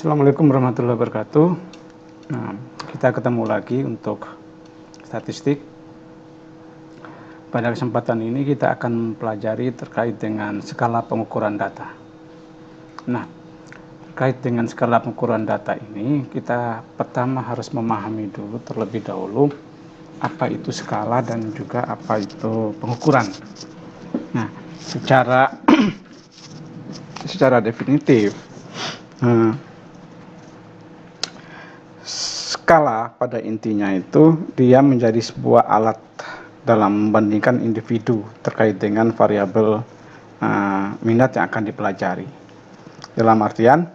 Assalamualaikum warahmatullahi wabarakatuh. Nah, kita ketemu lagi untuk statistik. Pada kesempatan ini kita akan mempelajari terkait dengan skala pengukuran data. Nah, terkait dengan skala pengukuran data ini, kita pertama harus memahami dulu terlebih dahulu apa itu skala dan juga apa itu pengukuran. Nah, secara definitif, skala pada intinya itu dia menjadi sebuah alat dalam membandingkan individu terkait dengan variabel minat yang akan dipelajari. Dalam artian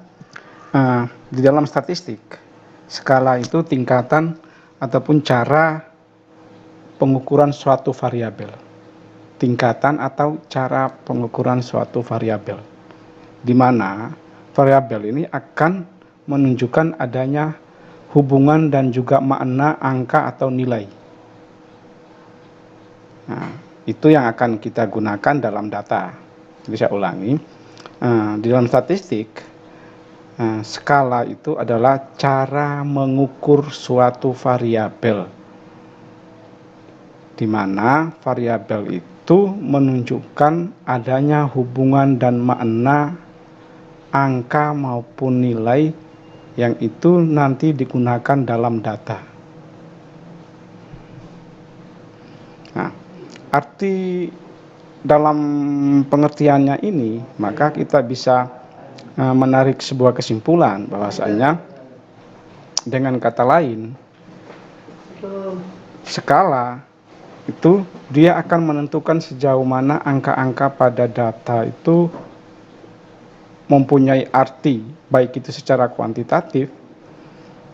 di dalam statistik, skala itu tingkatan ataupun cara pengukuran suatu variabel. Tingkatan atau cara pengukuran suatu variabel, di mana variabel ini akan menunjukkan adanya hubungan dan juga makna angka atau nilai. Nah, itu yang akan kita gunakan dalam data. Jadi saya ulangi, di dalam statistik, skala itu adalah cara mengukur suatu variabel, di mana variabel itu menunjukkan adanya hubungan dan makna angka maupun nilai yang itu nanti digunakan dalam data. Nah, arti dalam pengertiannya ini, maka kita bisa menarik sebuah kesimpulan bahwasanya dengan kata lain, skala itu dia akan menentukan sejauh mana angka-angka pada data itu mempunyai arti, baik itu secara kuantitatif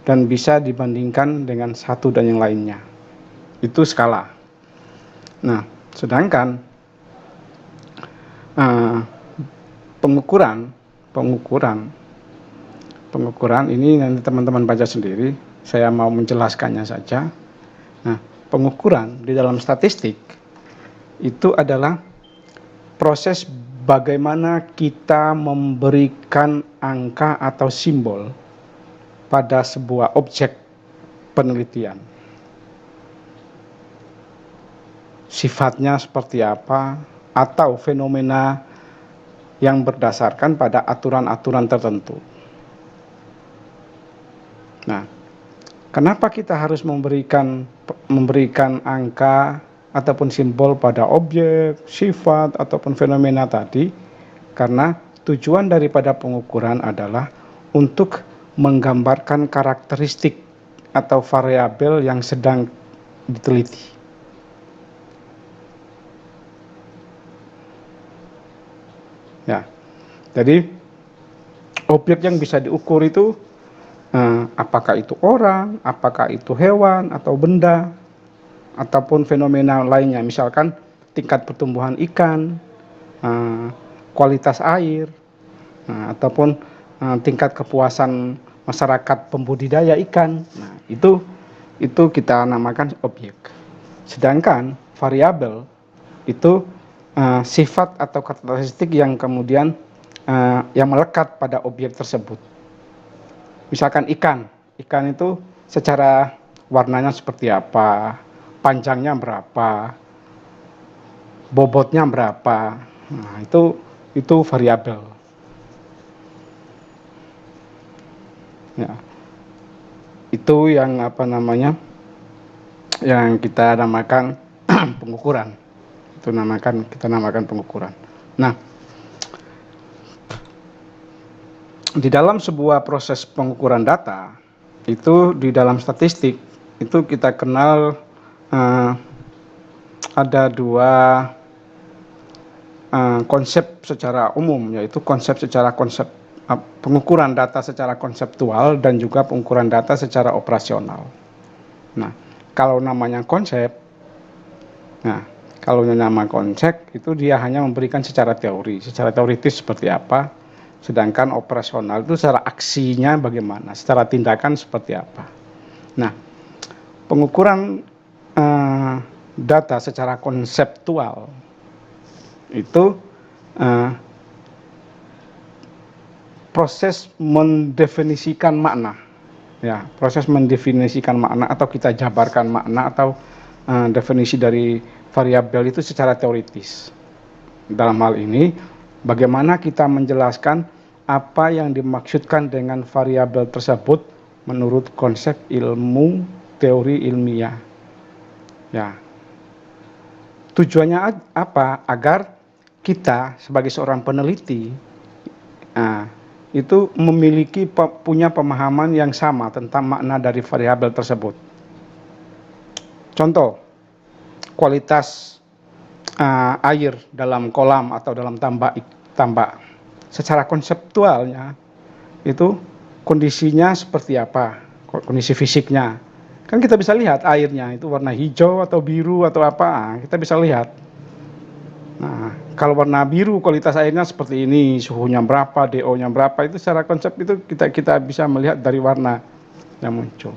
dan bisa dibandingkan dengan satu dan yang lainnya. Itu skala. Nah, sedangkan pengukuran ini nanti teman-teman baca sendiri, saya mau menjelaskannya saja. Nah, pengukuran di dalam statistik itu adalah proses bagaimana kita memberikan angka atau simbol pada sebuah objek penelitian. Sifatnya seperti apa, atau fenomena yang berdasarkan pada aturan-aturan tertentu. Nah, kenapa kita harus memberikan angka ataupun simbol pada objek, sifat, ataupun fenomena tadi? Karena tujuan daripada pengukuran adalah untuk menggambarkan karakteristik atau variabel yang sedang diteliti. Ya, jadi objek yang bisa diukur itu apakah itu orang, apakah itu hewan atau benda, ataupun fenomena lainnya, misalkan tingkat pertumbuhan ikan, kualitas air, ataupun tingkat kepuasan masyarakat pembudidaya ikan. Nah, itu kita namakan objek. Sedangkan variabel itu sifat atau karakteristik yang kemudian yang melekat pada objek tersebut. Misalkan ikan itu secara warnanya seperti apa, panjangnya berapa, bobotnya berapa. Nah, itu variabel. Ya, itu yang yang kita namakan pengukuran. Kita namakan pengukuran. Nah, di dalam sebuah proses pengukuran data itu, di dalam statistik itu kita kenal ada dua konsep secara umum, yaitu pengukuran data secara konseptual dan juga pengukuran data secara operasional. Nah, kalau namanya konsep, itu dia hanya memberikan secara teoritis seperti apa, sedangkan operasional itu secara aksinya bagaimana, secara tindakan seperti apa. Nah, pengukuran data secara konseptual itu proses mendefinisikan makna, ya, proses mendefinisikan makna atau kita jabarkan makna atau definisi dari variabel itu secara teoritis. Dalam hal ini, bagaimana kita menjelaskan apa yang dimaksudkan dengan variabel tersebut menurut konsep ilmu teori ilmiah. Ya, tujuannya apa? Agar kita sebagai seorang peneliti itu memiliki punya pemahaman yang sama tentang makna dari variabel tersebut. Contoh, kualitas air dalam kolam atau dalam tambak. Secara konseptualnya itu kondisinya seperti apa, kondisi fisiknya. Kan kita bisa lihat airnya itu warna hijau atau biru atau apa, kita bisa lihat. Nah, kalau warna biru kualitas airnya seperti ini, suhunya berapa, DO-nya berapa, itu secara konsep itu kita bisa melihat dari warna yang muncul.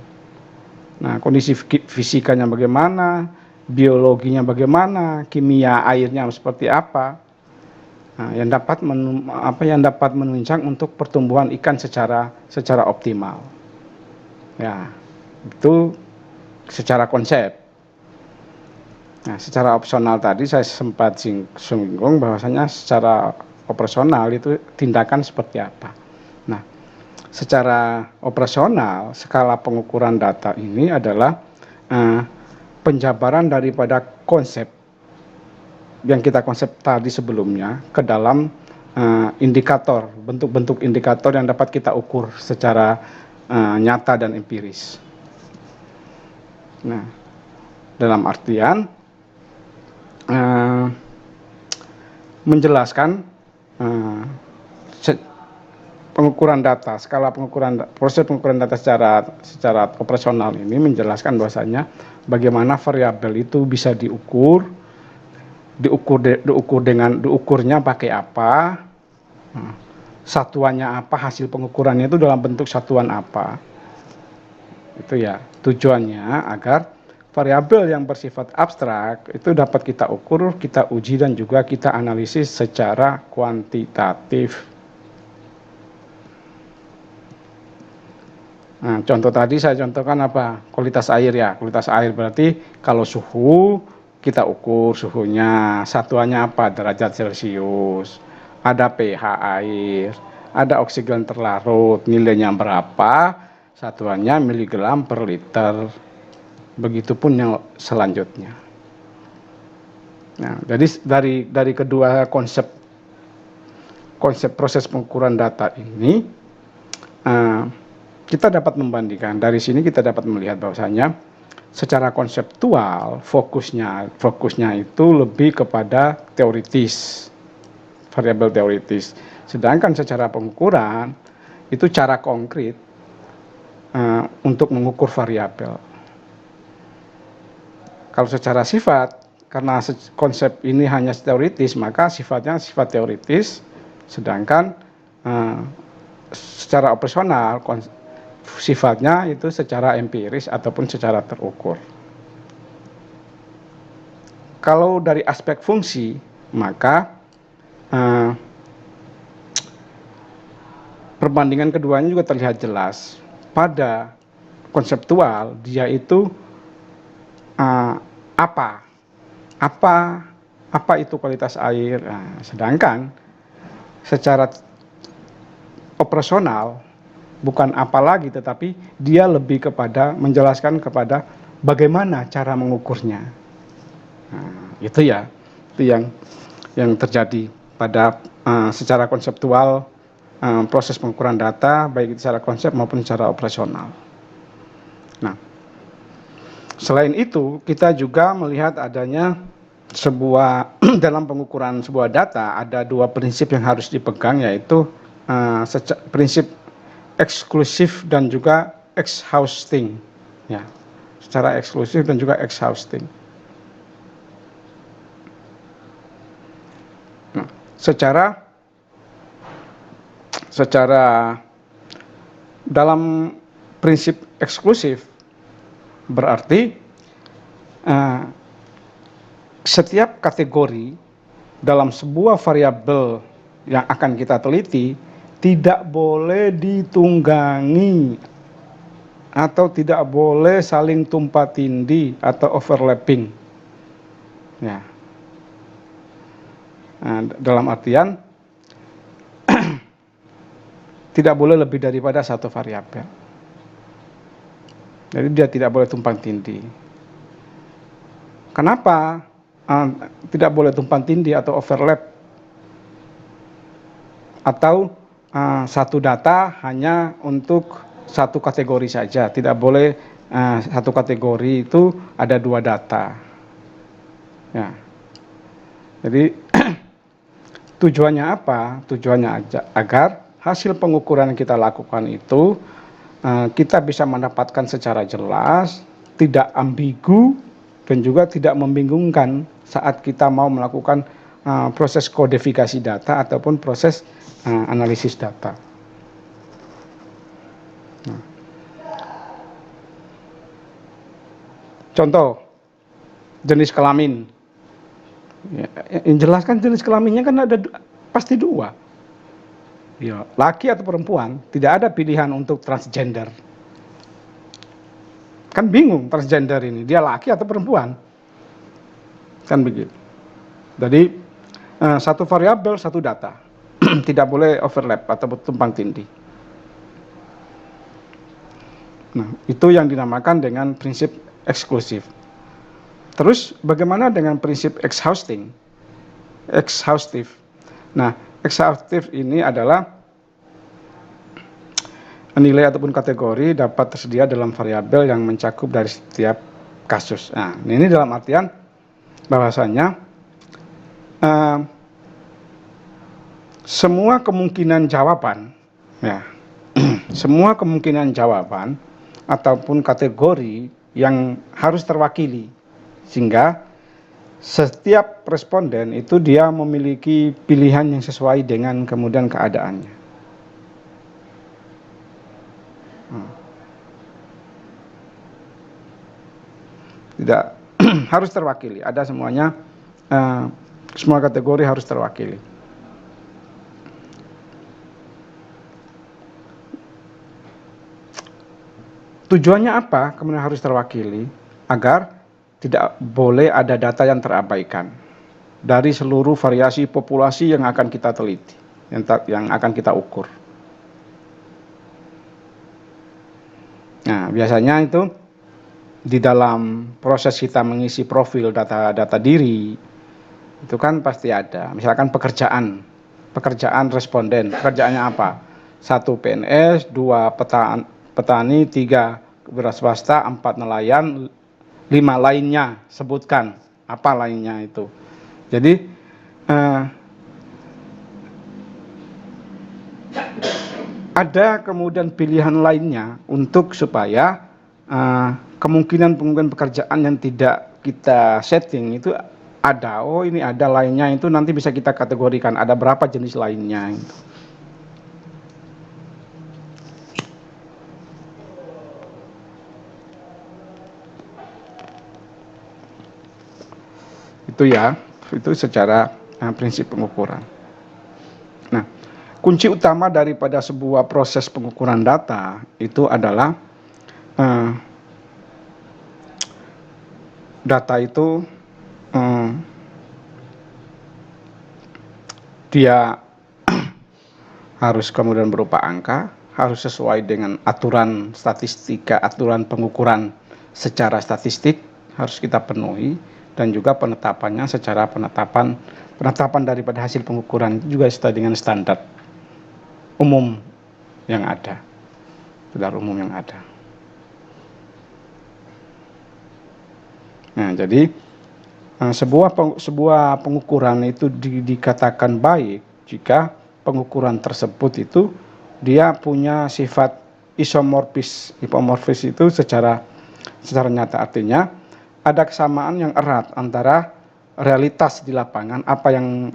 Nah, kondisi fisikanya bagaimana, biologinya bagaimana, kimia airnya seperti apa, nah, yang dapat menunjang untuk pertumbuhan ikan secara optimal. Ya, itu secara konsep. Nah, secara opsional tadi saya sempat singgung bahwasanya secara operasional itu tindakan seperti apa. Nah, secara operasional skala pengukuran data ini adalah penjabaran daripada konsep yang kita konsep tadi sebelumnya ke dalam indikator, bentuk-bentuk indikator yang dapat kita ukur secara nyata dan empiris. Nah, dalam artian menjelaskan pengukuran data, skala pengukuran, proses pengukuran data secara operasional ini menjelaskan bahwasanya bagaimana variabel itu bisa diukurnya pakai apa, satuannya apa, hasil pengukurannya itu dalam bentuk satuan apa. Itu ya tujuannya agar variabel yang bersifat abstrak itu dapat kita ukur, kita uji dan juga kita analisis secara kuantitatif. Nah, contoh tadi saya contohkan apa? Kualitas air ya. Kualitas air berarti kalau suhu kita ukur suhunya, satuannya apa? Derajat Celcius. Ada pH air, ada oksigen terlarut, nilainya berapa? Satuannya miligram per liter. Begitupun yang selanjutnya. Nah, jadi dari kedua konsep proses pengukuran data ini kita dapat membandingkan. Dari sini kita dapat melihat bahwasanya secara konseptual fokusnya itu lebih kepada teoritis, variabel teoritis. Sedangkan secara pengukuran itu cara konkret untuk mengukur variabel. Kalau secara sifat, karena konsep ini hanya teoritis, maka sifatnya sifat teoritis, sedangkan secara operasional sifatnya itu secara empiris ataupun secara terukur. Kalau dari aspek fungsi, maka perbandingan keduanya juga terlihat jelas. Pada konseptual, dia itu apa itu kualitas air. Nah, sedangkan secara operasional bukan apa lagi, tetapi dia lebih kepada menjelaskan kepada bagaimana cara mengukurnya. Nah, itu yang terjadi pada secara konseptual proses pengukuran data, baik secara konsep maupun secara operasional. Nah, selain itu, kita juga melihat adanya dalam pengukuran sebuah data ada dua prinsip yang harus dipegang, yaitu prinsip eksklusif dan juga exhausting. Ya, secara eksklusif dan juga exhausting. Nah, secara dalam prinsip eksklusif berarti setiap kategori dalam sebuah variabel yang akan kita teliti tidak boleh ditunggangi atau tidak boleh saling tumpah tindih atau overlapping. Ya. Nah, dalam artian tidak boleh lebih daripada satu variabel. Jadi dia tidak boleh tumpang tindih. Kenapa tidak boleh tumpang tindih atau overlap? Atau satu data hanya untuk satu kategori saja, tidak boleh satu kategori itu ada dua data. Ya. Jadi tujuannya apa? Tujuannya agar hasil pengukuran yang kita lakukan itu kita bisa mendapatkan secara jelas, tidak ambigu, dan juga tidak membingungkan saat kita mau melakukan proses kodifikasi data ataupun proses analisis data. Nah. Contoh, jenis kelamin. Ya, yang jelas kan jenis kelaminnya kan ada pasti dua. Ya, laki atau perempuan, tidak ada pilihan untuk transgender. Kan bingung transgender ini, dia laki atau perempuan. Kan begitu. Jadi satu variabel, satu data. Tidak boleh overlap atau tumpang tindih. Nah, itu yang dinamakan dengan prinsip eksklusif. Terus bagaimana dengan prinsip exhaustive? Nah, exhaustive ini adalah nilai ataupun kategori dapat tersedia dalam variabel yang mencakup dari setiap kasus. Nah, ini dalam artian bahwasanya semua kemungkinan jawaban, ya, semua kemungkinan jawaban ataupun kategori yang harus terwakili, sehingga setiap responden itu dia memiliki pilihan yang sesuai dengan kemudian keadaannya. Tidak harus terwakili, ada semuanya, semua kategori harus terwakili. Tujuannya apa? Kemudian harus terwakili agar tidak boleh ada data yang terabaikan dari seluruh variasi populasi yang akan kita teliti, yang akan kita ukur. Nah, biasanya itu di dalam proses kita mengisi profil data diri, itu kan pasti ada, misalkan pekerjaan responden, pekerjaannya apa? 1 PNS, 2 petani, 3 wira swasta, 4 nelayan, 5 lainnya, sebutkan apa lainnya itu. Jadi ada kemudian pilihan lainnya untuk supaya kemungkinan pekerjaan yang tidak kita setting itu ada. Oh, ini ada lainnya, itu nanti bisa kita kategorikan ada berapa jenis lainnya itu. Itu ya, itu secara prinsip pengukuran. Nah, kunci utama daripada sebuah proses pengukuran data itu adalah data itu dia harus kemudian berupa angka, harus sesuai dengan aturan statistika, aturan pengukuran secara statistik harus kita penuhi, dan juga penetapannya secara penetapan daripada hasil pengukuran juga sesuai dengan standar umum yang ada, Nah, jadi sebuah pengukuran itu dikatakan baik jika pengukuran tersebut itu dia punya sifat isomorfis. Isomorfis itu secara nyata, artinya ada kesamaan yang erat antara realitas di lapangan,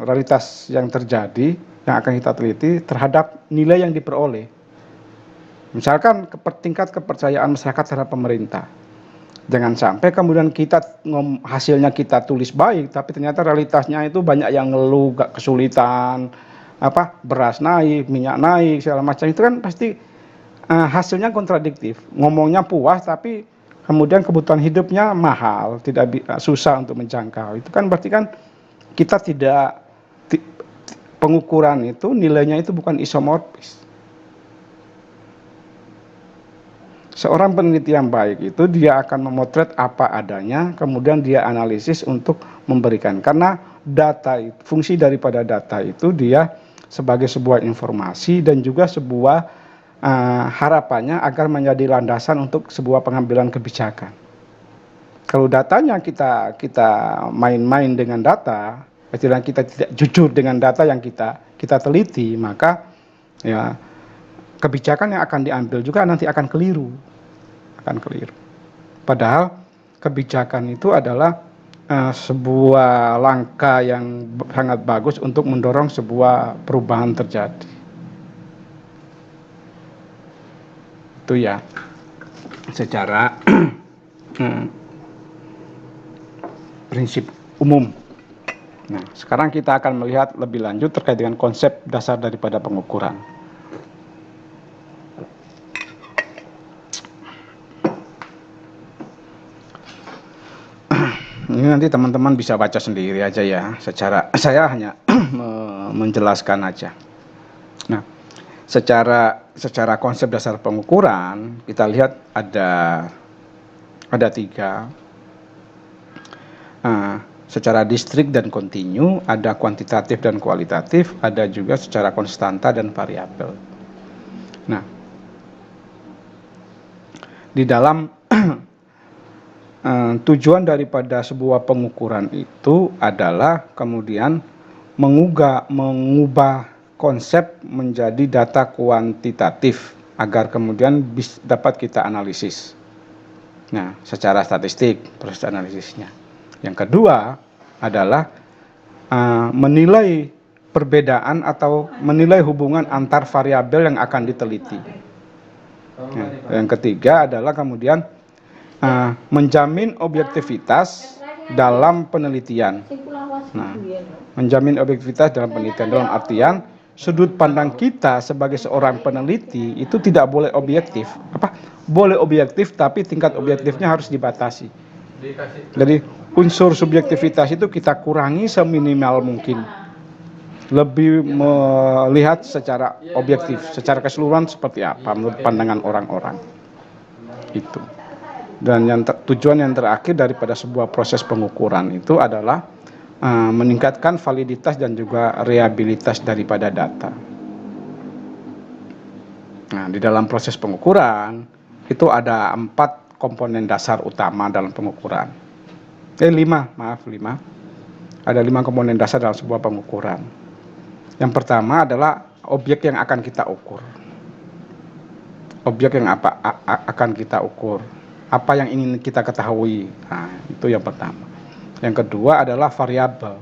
realitas yang terjadi yang akan kita teliti terhadap nilai yang diperoleh. Misalkan tingkat kepercayaan masyarakat terhadap pemerintah. Jangan sampai kemudian hasilnya kita tulis baik, tapi ternyata realitasnya itu banyak yang ngeluh, gak kesulitan, beras naik, minyak naik, segala macam, itu kan pasti hasilnya kontradiktif. Ngomongnya puas tapi kemudian kebutuhan hidupnya mahal, susah untuk menjangkau. Itu kan berarti kan kita tidak, pengukuran itu nilainya itu bukan isomorfis. Seorang peneliti yang baik itu dia akan memotret apa adanya, kemudian dia analisis untuk memberikan. Karena data, fungsi daripada data itu dia sebagai sebuah informasi dan juga sebuah harapannya agar menjadi landasan untuk sebuah pengambilan kebijakan. Kalau datanya kita main-main dengan data, kita tidak jujur dengan data yang kita teliti, maka ya kebijakan yang akan diambil juga nanti akan keliru. Padahal kebijakan itu adalah sebuah langkah yang sangat bagus untuk mendorong sebuah perubahan terjadi. Itu ya secara prinsip umum. Nah, sekarang kita akan melihat lebih lanjut terkait dengan konsep dasar daripada pengukuran. Ini nanti teman-teman bisa baca sendiri aja ya. Saya hanya menjelaskan aja. Nah, secara konsep dasar pengukuran kita lihat ada 3. Secara distrik dan kontinu, ada kuantitatif dan kualitatif, ada juga secara konstanta dan variabel. Nah, di dalam tujuan daripada sebuah pengukuran itu adalah kemudian mengubah konsep menjadi data kuantitatif agar kemudian dapat kita analisis. Nah, secara statistik proses analisisnya. Yang kedua adalah menilai perbedaan atau menilai hubungan antar variabel yang akan diteliti. Nah, yang ketiga adalah kemudian menjamin objektivitas dalam penelitian. Nah, menjamin objektivitas dalam penelitian dalam artian sudut pandang kita sebagai seorang peneliti itu tidak boleh objektif. Boleh objektif tapi tingkat objektifnya harus dibatasi. Jadi unsur subjektivitas itu kita kurangi seminimal mungkin. Lebih melihat secara objektif, secara keseluruhan seperti apa menurut pandangan orang-orang. Itu. Dan tujuan yang terakhir daripada sebuah proses pengukuran itu adalah meningkatkan validitas dan juga reliabilitas daripada data. Nah, di dalam proses pengukuran itu ada 4 komponen dasar utama dalam pengukuran. 5. Ada 5 komponen dasar dalam sebuah pengukuran. Yang pertama adalah objek yang akan kita ukur. Objek yang akan kita ukur. Apa yang ingin kita ketahui. Nah, itu yang pertama. Yang kedua adalah variabel.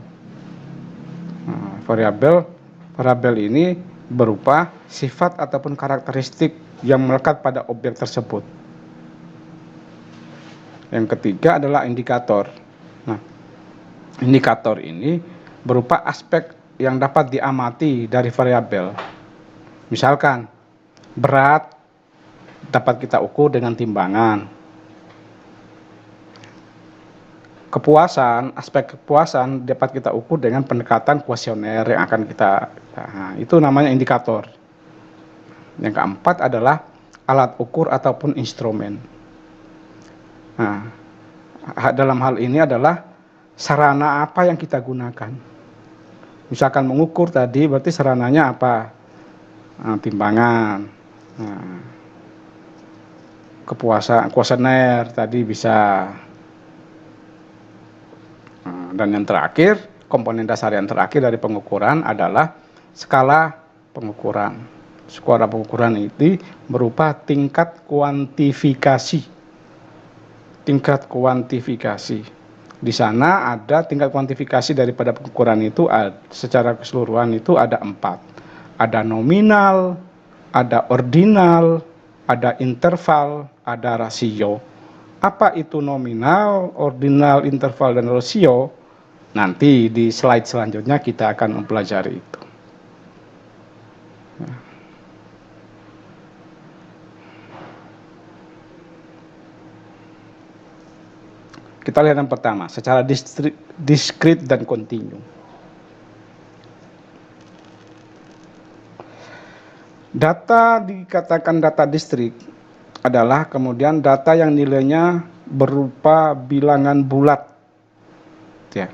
Nah, variabel ini berupa sifat ataupun karakteristik yang melekat pada objek tersebut. Yang ketiga adalah indikator. Nah, indikator ini berupa aspek yang dapat diamati dari variabel. Misalkan berat dapat kita ukur dengan timbangan. Kepuasan, aspek kepuasan dapat kita ukur dengan pendekatan kuesioner yang akan kita, itu namanya indikator. Yang keempat adalah alat ukur ataupun instrumen. Nah, dalam hal ini adalah sarana apa yang kita gunakan. Misalkan mengukur tadi berarti sarananya apa? Timbangan. Kepuasan, kuesioner tadi bisa. Dan yang terakhir, komponen dasar yang terakhir dari pengukuran adalah skala pengukuran. Skala pengukuran itu berupa tingkat kuantifikasi. Tingkat kuantifikasi. Di sana ada tingkat kuantifikasi daripada pengukuran itu secara keseluruhan itu ada 4. Ada nominal, ada ordinal, ada interval, ada rasio. Apa itu nominal, ordinal, interval, dan rasio? Nanti di slide selanjutnya kita akan mempelajari itu. Nah, di dalam skala pengukuran itu ada 4 komponen dasar. Yang pertama adalah objek yang akan kita ukur. Objek yang akan kita ukur itu berupa sifat ataupun karakteristik yang melekat pada objek tersebut. Nah, yang kedua adalah variabel. Variabel ini berupa sifat ataupun karakteristik yang melekat pada objek tersebut. Itu yang pertama. Yang kedua adalah indikator. Nah, indikator ini berupa aspek yang dapat diamati dari variabel. Misalkan berat dapat kita ukur dengan timbangan. Kita lihat yang pertama, secara diskrit dan kontinu. Data dikatakan data distrik adalah kemudian data yang nilainya berupa bilangan bulat. Ya.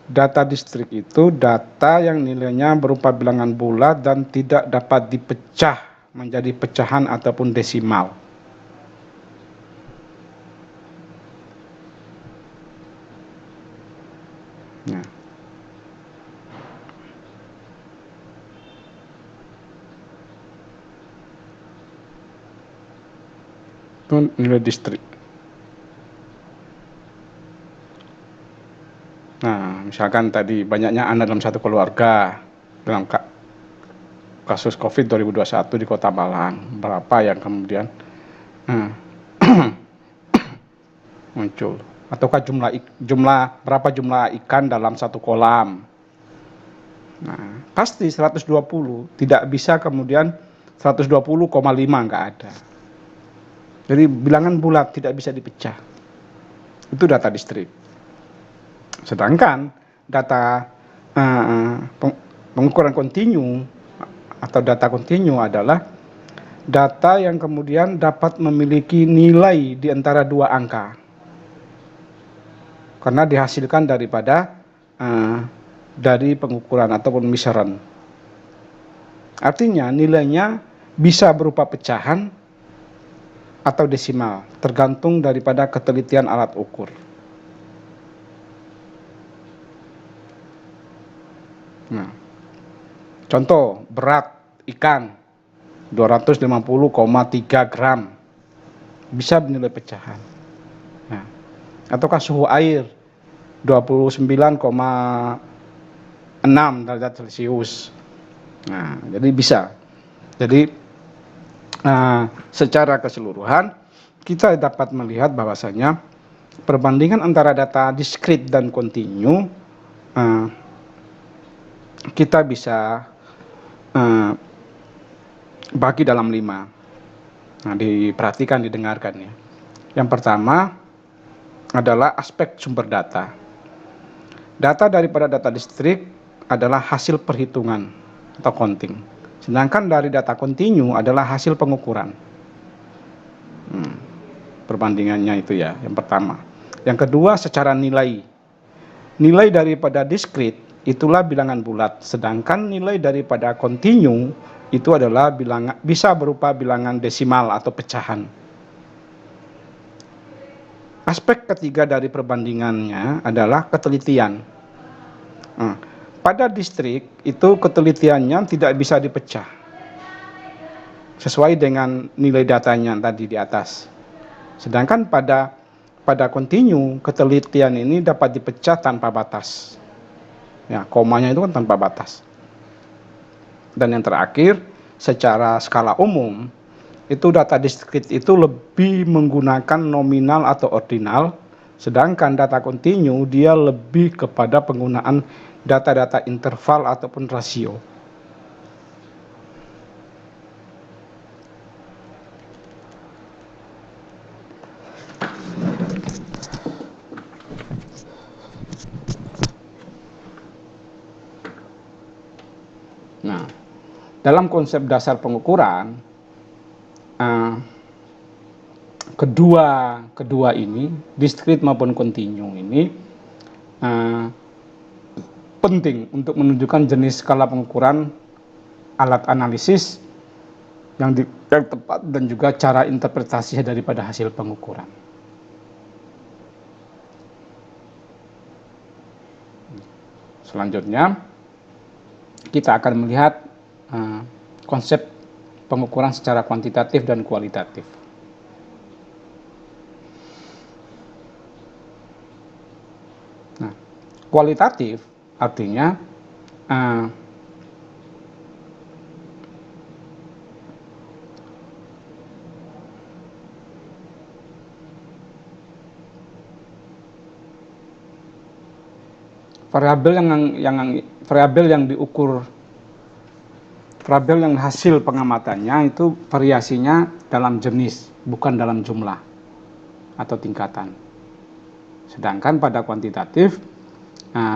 Data distrik itu data yang nilainya berupa bilangan bulat dan tidak dapat dipecah menjadi pecahan ataupun desimal. Nah. Itu nilai distrik. Nah, misalkan tadi banyaknya anak dalam satu keluarga dalam kasus COVID 2021 di Kota Malang, berapa yang kemudian muncul? Ataukah jumlah berapa jumlah ikan dalam satu kolam? Nah, pasti 120, tidak bisa kemudian 120,5 nggak ada. Jadi bilangan bulat tidak bisa dipecah. Itu data distrik. Sedangkan data pengukuran kontinu atau data kontinu adalah data yang kemudian dapat memiliki nilai di antara dua angka. Karena dihasilkan daripada dari pengukuran ataupun misaran. Artinya nilainya bisa berupa pecahan atau desimal, tergantung daripada ketelitian alat ukur. Nah, contoh berat ikan 250,3 gram bisa bernilai pecahan. Nah, ataukah suhu air 29,6 derajat Celcius. Nah, jadi bisa. Jadi secara keseluruhan kita dapat melihat bahwasanya perbandingan antara data diskrit dan kontinu kita bisa bagi dalam 5. Nah, diperhatikan, didengarkan ya. Yang pertama adalah aspek sumber data. Data daripada data distrik adalah hasil perhitungan atau counting. Sedangkan dari data kontinu adalah hasil pengukuran. Perbandingannya itu ya, yang pertama. Yang kedua secara nilai. Nilai daripada diskrit itulah bilangan bulat, sedangkan nilai daripada kontinu itu adalah bisa berupa bilangan desimal atau pecahan. Aspek ketiga dari perbandingannya adalah ketelitian. Pada distrik itu ketelitiannya tidak bisa dipecah sesuai dengan nilai datanya tadi di atas. Sedangkan pada kontinu ketelitian ini dapat dipecah tanpa batas. Ya, komanya itu kan tanpa batas. Dan yang terakhir, secara skala umum itu data diskrit itu lebih menggunakan nominal atau ordinal, sedangkan data kontinu dia lebih kepada penggunaan data-data interval ataupun rasio. Nah, dalam konsep dasar pengukuran kedua ini, diskrit maupun kontinu ini penting untuk menunjukkan jenis skala pengukuran alat analisis yang tepat dan juga cara interpretasi daripada hasil pengukuran. Selanjutnya kita akan melihat konsep pengukuran secara kuantitatif dan kualitatif. Nah, kualitatif artinya variabel yang diukur variabel yang hasil pengamatannya itu variasinya dalam jenis, bukan dalam jumlah atau tingkatan. Sedangkan pada kuantitatif,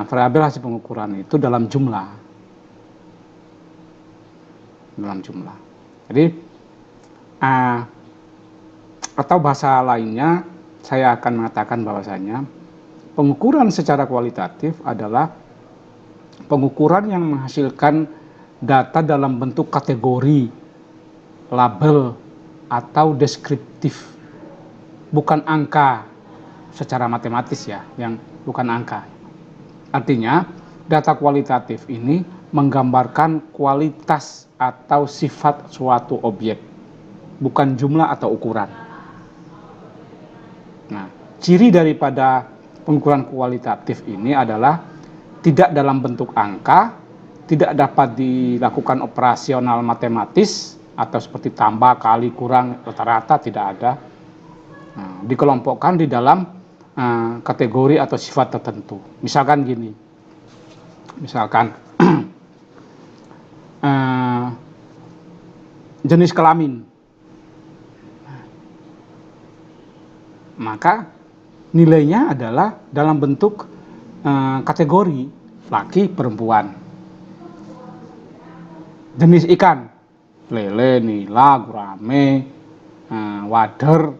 variabel hasil pengukuran itu dalam jumlah. Jadi, atau bahasa lainnya, saya akan mengatakan bahwasanya pengukuran secara kualitatif adalah pengukuran yang menghasilkan data dalam bentuk kategori, label, atau deskriptif, bukan angka secara matematis ya, yang bukan angka. Artinya, data kualitatif ini menggambarkan kualitas atau sifat suatu objek, bukan jumlah atau ukuran. Nah, ciri daripada pengukuran kualitatif ini adalah tidak dalam bentuk angka, tidak dapat dilakukan operasional matematis atau seperti tambah, kali, kurang, rata-rata, tidak ada. Dikelompokkan di dalam kategori atau sifat tertentu. Misalkan gini, jenis kelamin, maka nilainya adalah dalam bentuk kategori laki, perempuan. Jenis ikan, lele, nila, gurame, wader,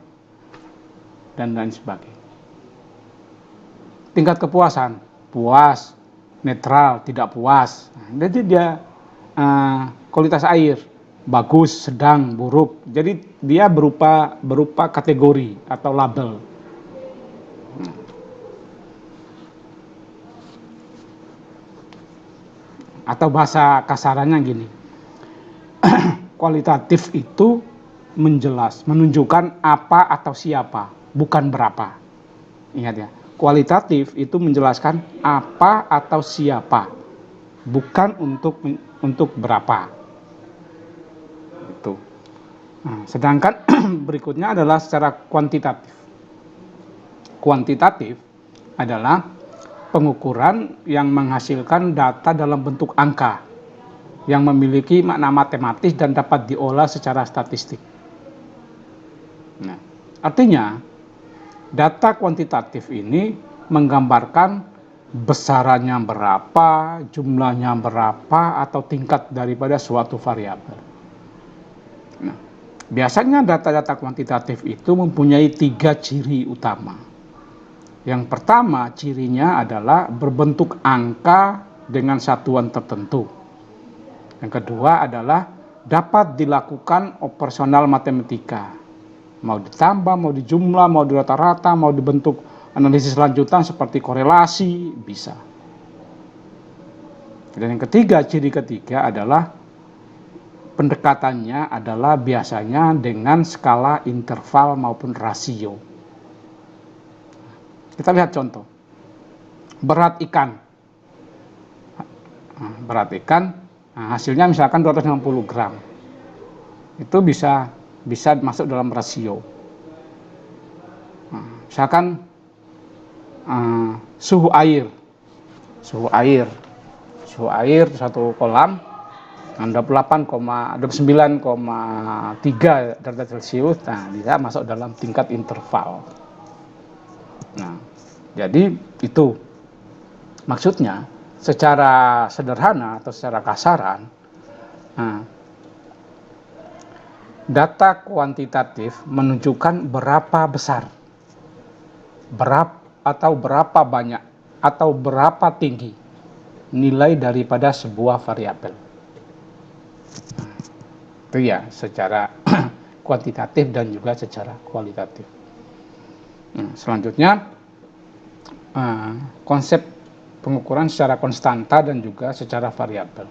dan lain sebagainya. Tingkat kepuasan, puas, netral, tidak puas. Jadi dia kualitas air, bagus, sedang, buruk. Jadi dia berupa kategori atau label. Atau bahasa kasarannya gini, kualitatif itu menunjukkan apa atau siapa, bukan berapa. Ingat ya, kualitatif itu menjelaskan apa atau siapa, bukan untuk berapa. Itu. Nah, sedangkan berikutnya adalah secara kuantitatif. Kuantitatif adalah pengukuran yang menghasilkan data dalam bentuk angka yang memiliki makna matematis dan dapat diolah secara statistik. Nah, artinya data kuantitatif ini menggambarkan besarannya berapa, jumlahnya berapa, atau tingkat daripada suatu variabel. Nah, biasanya data-data kuantitatif itu mempunyai 3 ciri utama. Yang pertama, cirinya adalah berbentuk angka dengan satuan tertentu. Yang kedua adalah dapat dilakukan operasional matematika. Mau ditambah, mau dijumlah, mau di rata-rata, mau dibentuk analisis lanjutan seperti korelasi, bisa. Dan yang ketiga, ciri ketiga adalah pendekatannya adalah biasanya dengan skala interval maupun rasio. Kita lihat contoh, berat ikan, hasilnya misalkan 260 gram, itu bisa masuk dalam rasio. Misalkan suhu air satu kolam 29,3 derajat Celcius, nah bisa masuk dalam tingkat interval. Nah, jadi itu maksudnya secara sederhana atau secara kasaran, data kuantitatif menunjukkan berapa besar, berapa banyak, atau berapa tinggi nilai daripada sebuah variabel. Itu ya secara kuantitatif dan juga secara kualitatif. Selanjutnya konsep pengukuran secara konstanta dan juga secara variabel.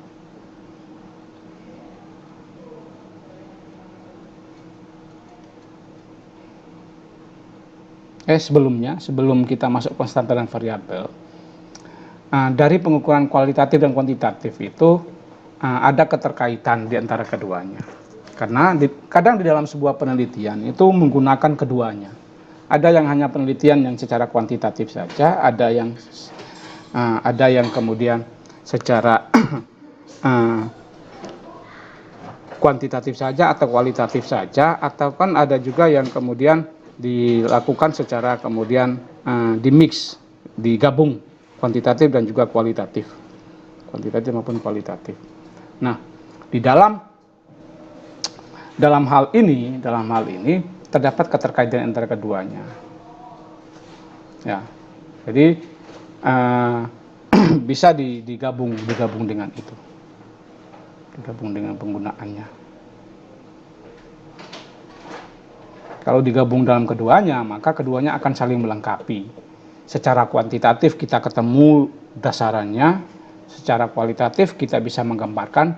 Sebelum kita masuk konstanta dan variabel, dari pengukuran kualitatif dan kuantitatif itu ada keterkaitan di antara keduanya. Karena kadang di dalam sebuah penelitian itu menggunakan keduanya. Ada yang hanya penelitian yang secara kuantitatif saja, ada yang kemudian secara kuantitatif saja atau kualitatif saja, atau kan ada juga yang kemudian dilakukan secara kemudian dimix, digabung kuantitatif dan juga kualitatif maupun kualitatif. Nah, di dalam hal ini terdapat keterkaitan antara keduanya. Ya, jadi bisa digabung dengan itu, digabung dengan penggunaannya. Kalau digabung dalam keduanya, maka keduanya akan saling melengkapi. Secara kuantitatif kita ketemu dasarannya, secara kualitatif kita bisa menggambarkan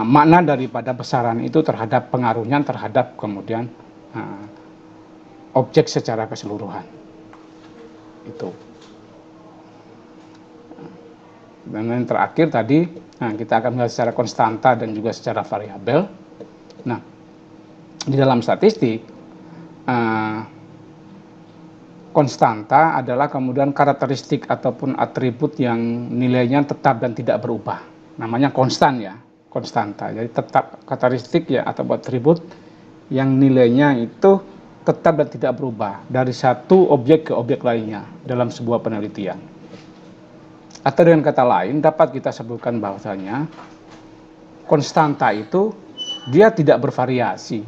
makna daripada besaran itu terhadap pengaruhnya terhadap kemudian objek secara keseluruhan. Itu. Dan yang terakhir tadi, kita akan melihat secara konstanta dan juga secara variabel. Nah, di dalam statistik, konstanta adalah kemudian karakteristik ataupun atribut yang nilainya tetap dan tidak berubah. Namanya konstan ya, konstanta. Jadi tetap karakteristik ya atau atribut yang nilainya itu tetap dan tidak berubah dari satu objek ke objek lainnya dalam sebuah penelitian. Atau dengan kata lain dapat kita sebutkan bahwasanya konstanta itu dia tidak bervariasi.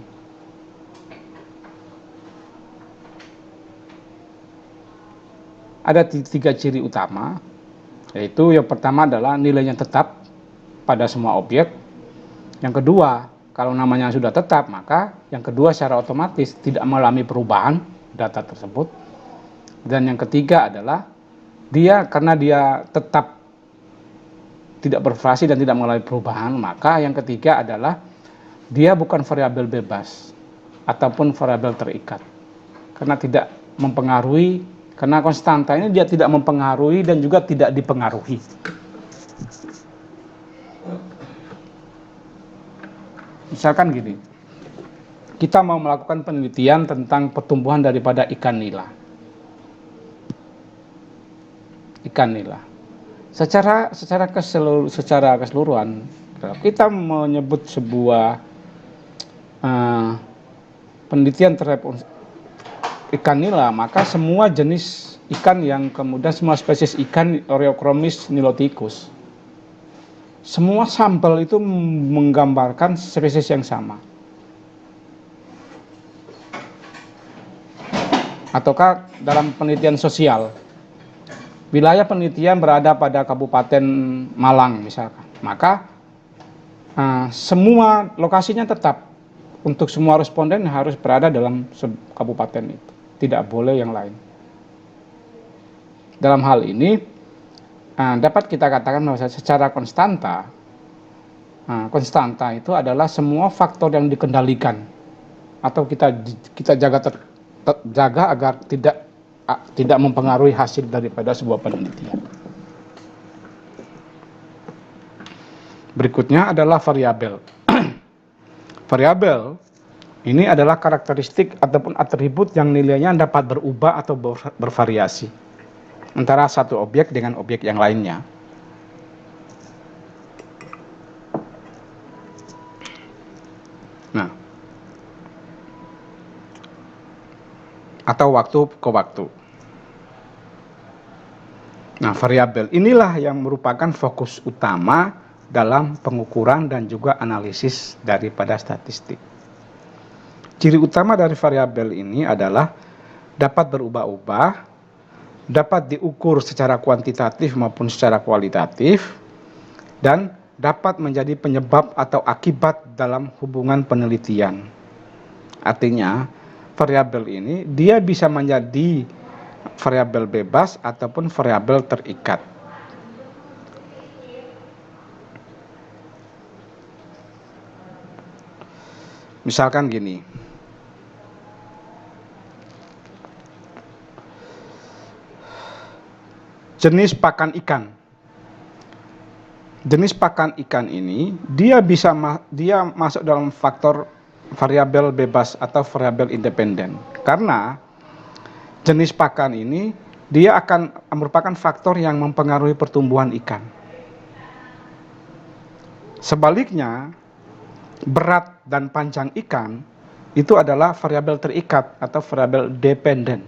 Ada 3 ciri utama, yaitu yang pertama adalah nilainya tetap pada semua objek. Yang kedua, kalau namanya sudah tetap, maka yang kedua secara otomatis tidak mengalami perubahan data tersebut. Dan yang ketiga adalah karena dia tetap tidak bervariasi dan tidak mengalami perubahan, maka yang ketiga adalah dia bukan variabel bebas ataupun variabel terikat. Karena tidak mempengaruhi, karena konstanta ini dia tidak mempengaruhi dan juga tidak dipengaruhi. Misalkan gini, kita mau melakukan penelitian tentang pertumbuhan daripada ikan nila. Secara keseluruhan, kita menyebut sebuah penelitian terhadap ikan nila, maka semua jenis ikan yang kemudian semua spesies ikan Oreochromis niloticus, semua sampel itu menggambarkan spesies yang sama. Ataukah dalam penelitian sosial, wilayah penelitian berada pada Kabupaten Malang misalkan, maka semua lokasinya tetap untuk semua responden harus berada dalam kabupaten itu, tidak boleh yang lain. Dalam hal ini dapat kita katakan bahwa secara konstanta, konstanta itu adalah semua faktor yang dikendalikan atau kita jaga agar tidak mempengaruhi hasil daripada sebuah penelitian. Berikutnya adalah variabel. Variabel ini adalah karakteristik ataupun atribut yang nilainya dapat berubah atau bervariasi antara satu objek dengan objek yang lainnya. Nah, atau waktu ke waktu. Nah, variabel inilah yang merupakan fokus utama dalam pengukuran dan juga analisis daripada statistik. Ciri utama dari variabel ini adalah dapat berubah-ubah, dapat diukur secara kuantitatif maupun secara kualitatif, dan dapat menjadi penyebab atau akibat dalam hubungan penelitian. Artinya, variabel ini dia bisa menjadi variabel bebas ataupun variabel terikat. Misalkan gini, jenis pakan ikan. Jenis pakan ikan ini dia masuk dalam faktor variabel bebas atau variabel independen. Karena jenis pakan ini dia akan merupakan faktor yang mempengaruhi pertumbuhan ikan. Sebaliknya, berat dan panjang ikan itu adalah variabel terikat atau variabel dependen.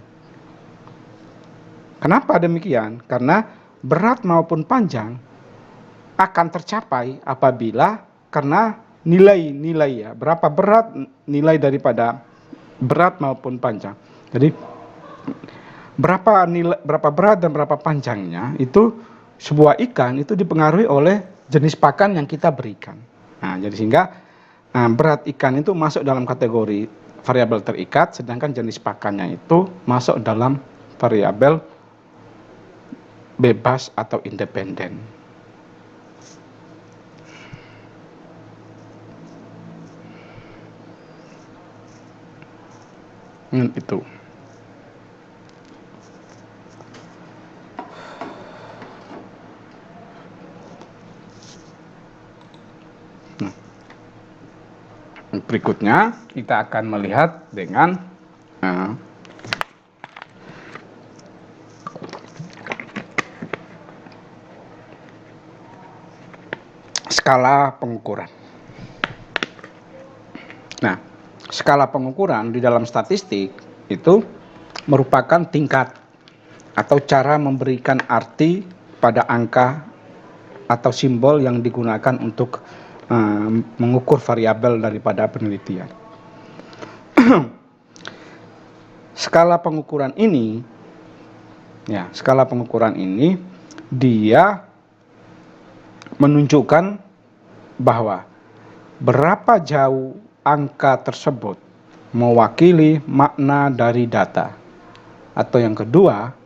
Kenapa demikian? Karena berat maupun panjang akan tercapai apabila karena nilai-nilai ya, berapa berat nilai daripada berat maupun panjang. Jadi berapa berat dan berapa panjangnya itu sebuah ikan itu dipengaruhi oleh jenis pakan yang kita berikan. Nah, jadi sehingga berat ikan itu masuk dalam kategori variabel terikat, sedangkan jenis pakannya itu masuk dalam variabel bebas atau independen. Itu. Berikutnya kita akan melihat dengan skala pengukuran. Nah, skala pengukuran di dalam statistik itu merupakan tingkat atau cara memberikan arti pada angka atau simbol yang digunakan untuk mengukur variabel daripada penelitian. Skala pengukuran ini dia menunjukkan bahwa berapa jauh angka tersebut mewakili makna dari data. Atau yang kedua,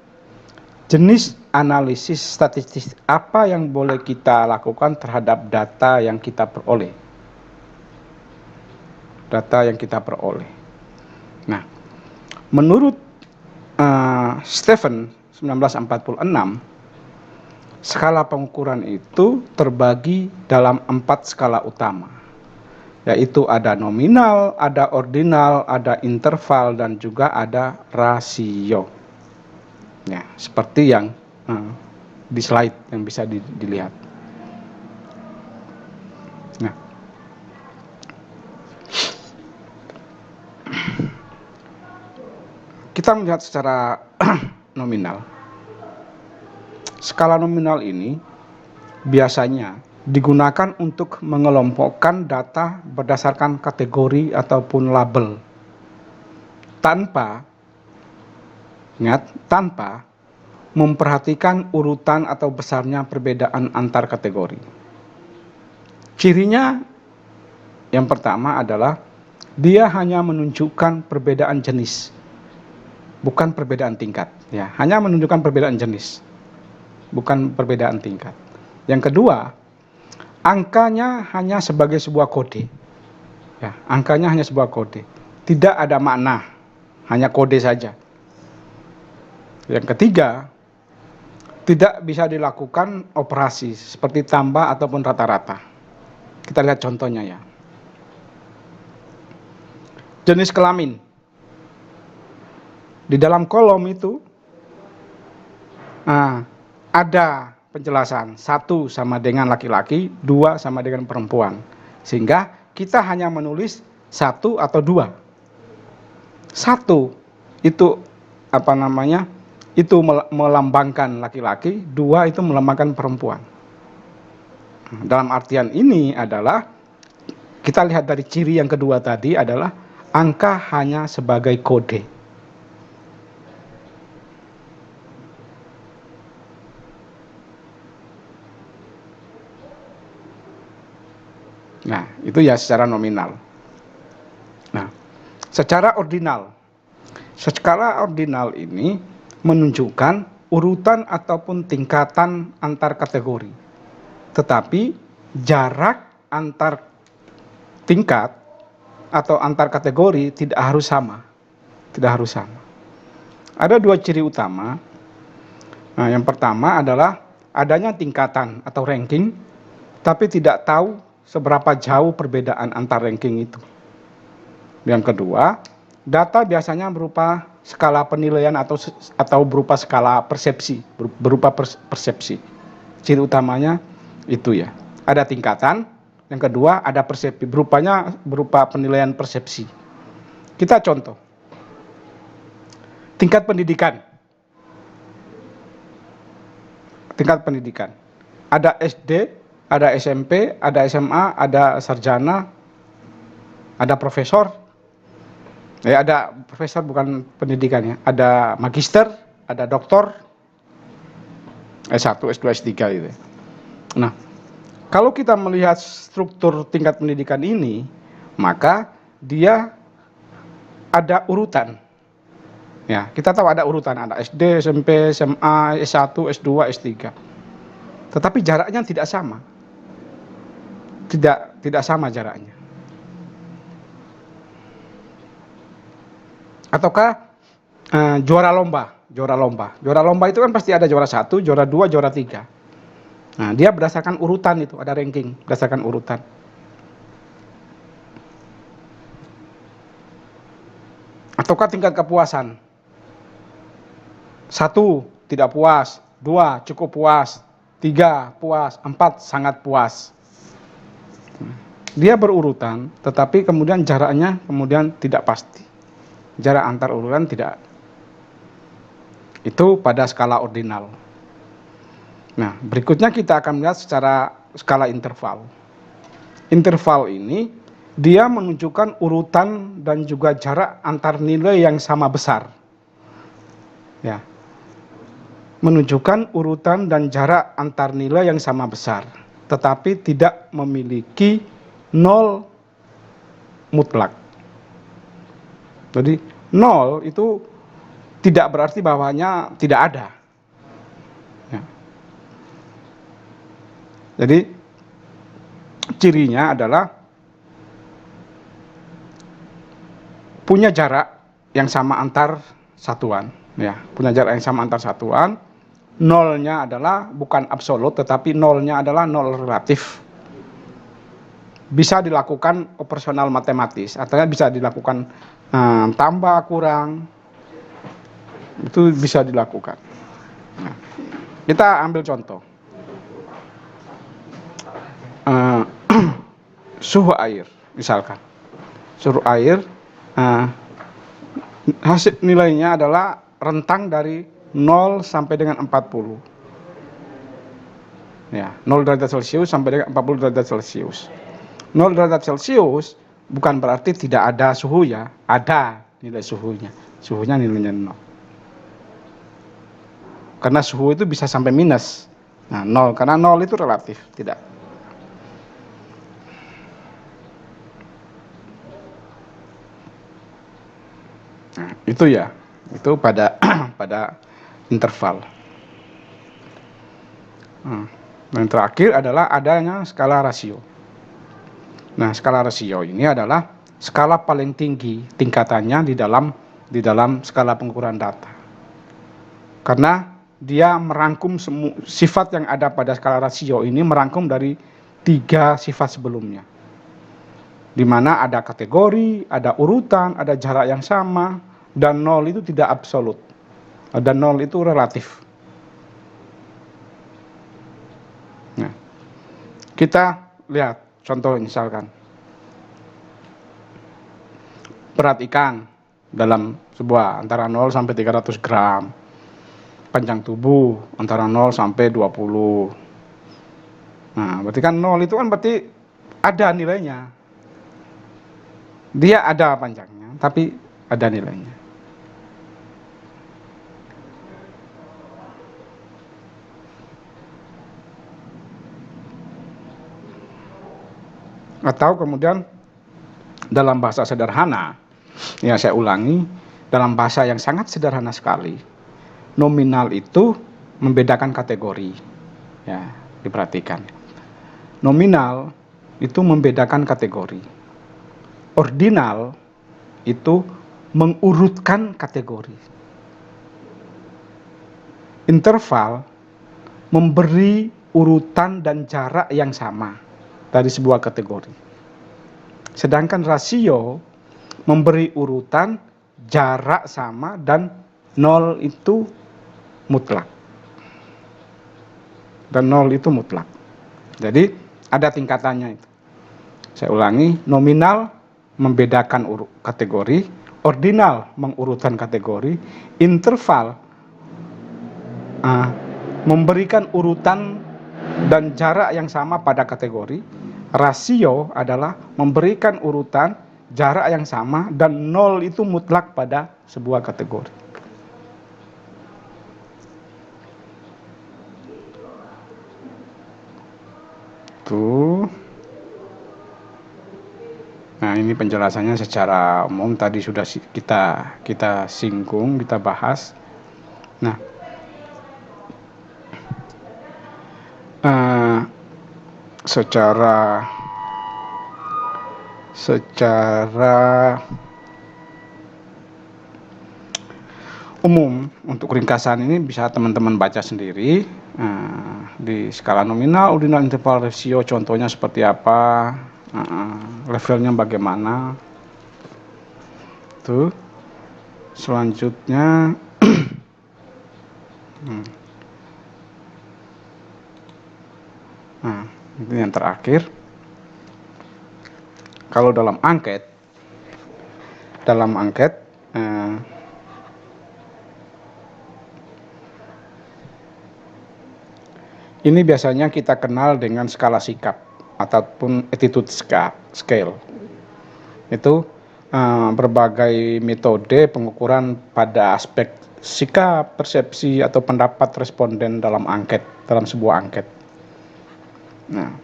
jenis analisis statistik apa yang boleh kita lakukan terhadap data yang kita peroleh. Nah, menurut Stephen 1946, skala pengukuran itu terbagi dalam 4 skala utama, yaitu ada nominal, ada ordinal, ada interval, dan juga ada rasio. Ya, seperti yang di slide yang bisa dilihat. Nah, kita melihat secara nominal. Skala nominal ini biasanya digunakan untuk mengelompokkan data berdasarkan kategori ataupun label tanpa memperhatikan urutan atau besarnya perbedaan antar kategori. Cirinya yang pertama adalah dia hanya menunjukkan perbedaan jenis, bukan perbedaan tingkat. Ya, hanya menunjukkan perbedaan jenis, bukan perbedaan tingkat. Yang kedua, angkanya hanya sebagai sebuah kode. Ya, angkanya hanya sebuah kode. Tidak ada makna, hanya kode saja. Yang ketiga, tidak bisa dilakukan operasi seperti tambah ataupun rata-rata. Kita lihat contohnya ya. Jenis kelamin. Di dalam kolom itu ada penjelasan 1 sama dengan laki-laki, 2 sama dengan perempuan. Sehingga kita hanya menulis 1 atau 2. 1 itu itu melambangkan laki-laki, 2 itu melambangkan perempuan. Dalam artian ini adalah kita lihat dari ciri yang kedua tadi adalah angka hanya sebagai kode. Nah, itu ya secara nominal. Nah, secara ordinal. Skala ordinal ini menunjukkan urutan ataupun tingkatan antar kategori. Tetapi jarak antar tingkat atau antar kategori tidak harus sama. Ada 2 ciri utama. Nah, yang pertama adalah adanya tingkatan atau ranking, tapi tidak tahu seberapa jauh perbedaan antar ranking itu. Yang kedua, data biasanya berupa skala penilaian atau berupa skala persepsi, persepsi. Ciri utamanya itu ya. Ada tingkatan, Yang kedua ada persepsi, berupa penilaian persepsi. Kita contoh, tingkat pendidikan. Ada SD, ada SMP, ada SMA, ada sarjana, ada profesor. Ada profesor bukan pendidikan ya. Ada magister, ada doktor, S1, S2, S3 gitu. Nah, kalau kita melihat struktur tingkat pendidikan ini, maka dia ada urutan. Ya, kita tahu ada urutan, ada SD, SMP, SMA, S1, S2, S3. Tetapi jaraknya tidak sama. Tidak sama jaraknya. Ataukah juara lomba. Juara lomba itu kan pasti ada juara 1, juara 2, juara 3. Nah, dia berdasarkan urutan itu, ada ranking berdasarkan urutan. Ataukah tingkat kepuasan. 1 tidak puas, 2 cukup puas, 3 puas, 4 sangat puas. Dia berurutan, tetapi kemudian jaraknya kemudian tidak pasti. Jarak antar urutan tidak. Itu pada skala ordinal. Nah, berikutnya kita akan melihat secara skala interval. Interval ini dia menunjukkan urutan dan juga jarak antar nilai yang sama besar. Ya. Menunjukkan urutan dan jarak antar nilai yang sama besar, tetapi tidak memiliki nol mutlak. Jadi nol itu tidak berarti bahwanya tidak ada. Ya. Jadi cirinya adalah punya jarak yang sama antar satuan. Ya, punya jarak yang sama antar satuan. Nolnya adalah bukan absolut, tetapi nolnya adalah nol relatif. Bisa dilakukan operasional matematis, artinya bisa dilakukan tambah kurang, itu bisa dilakukan. Nah, kita ambil contoh, suhu air, misalkan suhu air, hasil nilainya adalah rentang dari 0 sampai dengan 40. Ya, 0 derajat Celcius sampai dengan 40 derajat Celcius. 0 derajat Celcius bukan berarti tidak ada suhu ya, ada nilai suhunya. Suhunya nilainya 0. Karena suhu itu bisa sampai minus. Nah, 0, karena 0 itu relatif, tidak. Nah, itu ya, itu pada pada interval. Yang terakhir adalah adanya skala rasio. Nah, skala rasio ini adalah skala paling tinggi tingkatannya di dalam skala pengukuran data. Karena dia merangkum sifat yang ada pada skala rasio ini merangkum dari 3 sifat sebelumnya. Di mana ada kategori, ada urutan, ada jarak yang sama, dan 0 itu tidak absolut. Dan 0 itu relatif. Nah, kita lihat contoh misalkan berat ikan dalam sebuah antara 0 sampai 300 gram, panjang tubuh antara 0 sampai 20. Nah, berarti kan 0 itu kan berarti ada nilainya. Dia ada panjangnya, tapi ada nilainya. Atau kemudian dalam bahasa sederhana, ya saya ulangi, dalam bahasa yang sangat sederhana sekali, nominal itu membedakan kategori. Ya, diperhatikan. Nominal itu membedakan kategori. Ordinal itu mengurutkan kategori. Interval memberi urutan dan jarak yang sama dari sebuah kategori. Sedangkan rasio memberi urutan, jarak sama, dan 0 itu mutlak. Dan 0 itu mutlak. Jadi ada tingkatannya itu. Saya ulangi, nominal membedakan kategori, ordinal mengurutkan kategori, interval memberikan urutan dan jarak yang sama pada kategori, rasio adalah memberikan urutan, jarak yang sama, dan nol itu mutlak pada sebuah kategori. Tuh. Nah, ini penjelasannya secara umum tadi sudah kita singgung, kita bahas. Nah, secara umum untuk ringkasan ini bisa teman-teman baca sendiri di skala nominal, ordinal, interval, rasio, contohnya seperti apa, levelnya bagaimana. Tuh. Selanjutnya ini yang terakhir. Kalau dalam angket ini biasanya kita kenal dengan skala sikap ataupun attitude scale. Itu berbagai metode pengukuran pada aspek sikap, persepsi, atau pendapat responden dalam sebuah angket. Nah,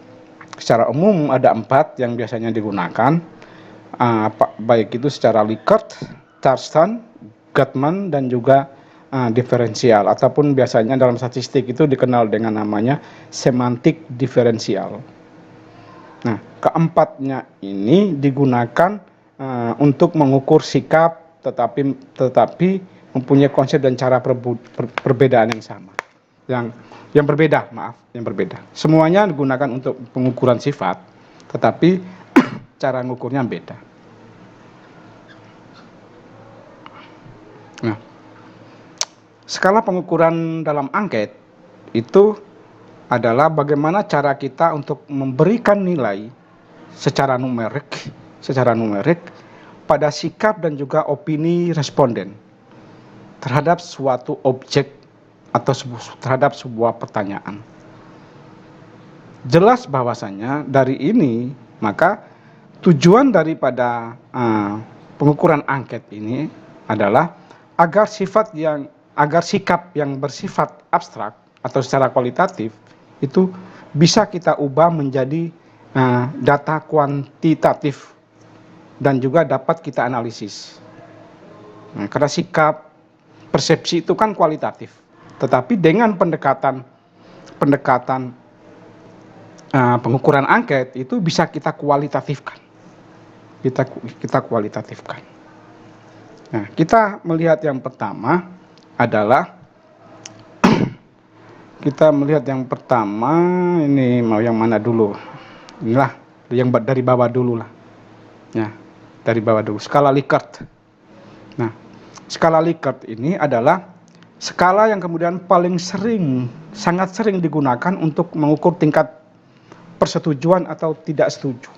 secara umum ada 4 yang biasanya digunakan, baik itu secara Likert, Charson, Gottman, dan juga diferensial, ataupun biasanya dalam statistik itu dikenal dengan namanya semantik diferensial. Nah, keempatnya ini digunakan untuk mengukur sikap, tetapi mempunyai konsep dan cara perbedaan yang sama, yang berbeda. Semuanya digunakan untuk pengukuran sifat, tetapi cara mengukurnya beda. Nah, skala pengukuran dalam angket itu adalah bagaimana cara kita untuk memberikan nilai secara numerik pada sikap dan juga opini responden terhadap suatu objek atau terhadap sebuah pertanyaan. Jelas bahwasanya dari ini maka tujuan daripada pengukuran angket ini adalah agar sikap yang bersifat abstrak atau secara kualitatif itu bisa kita ubah menjadi data kuantitatif dan juga dapat kita analisis. Nah, karena sikap, persepsi itu kan kualitatif, tetapi dengan pendekatan pengukuran angket itu bisa kita kualitatifkan. Nah, kita melihat yang pertama adalah ini mau yang mana dulu? Inilah yang dari bawah dulu lah. Ya, dari bawah dulu. Skala Likert. Nah, skala Likert ini adalah skala yang kemudian sangat sering digunakan untuk mengukur tingkat persetujuan atau tidak setuju.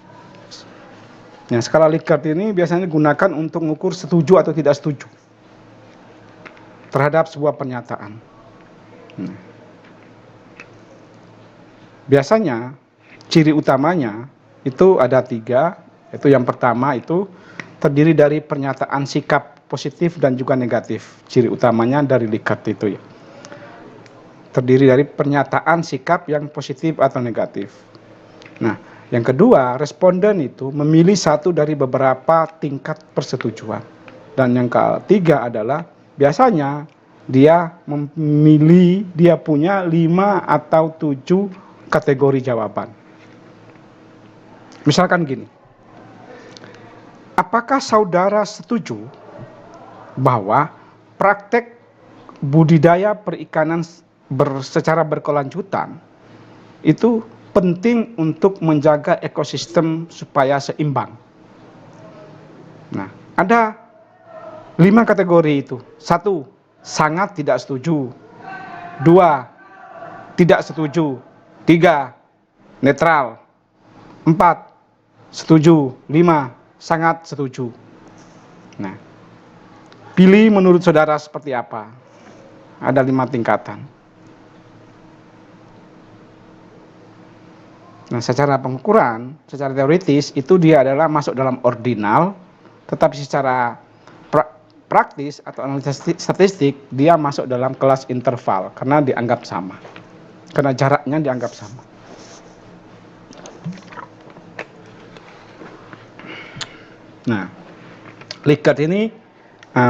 Nah, skala Likert ini biasanya digunakan untuk mengukur setuju atau tidak setuju terhadap sebuah pernyataan. Biasanya ciri utamanya itu ada 3. Itu yang pertama itu terdiri dari pernyataan sikap positif dan juga negatif. Ciri utamanya dari Likert itu ya. Terdiri dari pernyataan sikap yang positif atau negatif. Nah, yang kedua, responden itu memilih satu dari beberapa tingkat persetujuan. Dan yang ketiga adalah biasanya dia punya 5 atau 7 kategori jawaban. Misalkan gini, apakah saudara setuju bahwa praktek budidaya perikanan secara berkelanjutan itu penting untuk menjaga ekosistem supaya seimbang? Nah, ada 5 kategori itu. 1, sangat tidak setuju. 2, tidak setuju. 3, netral. 4, setuju. 5, sangat setuju. Nah, pilih menurut saudara seperti apa? Ada 5 tingkatan. Nah, secara pengukuran, secara teoritis itu dia adalah masuk dalam ordinal, tetapi secara praktis atau analisis statistik dia masuk dalam kelas interval karena dianggap sama. Karena jaraknya dianggap sama. Nah, Likert ini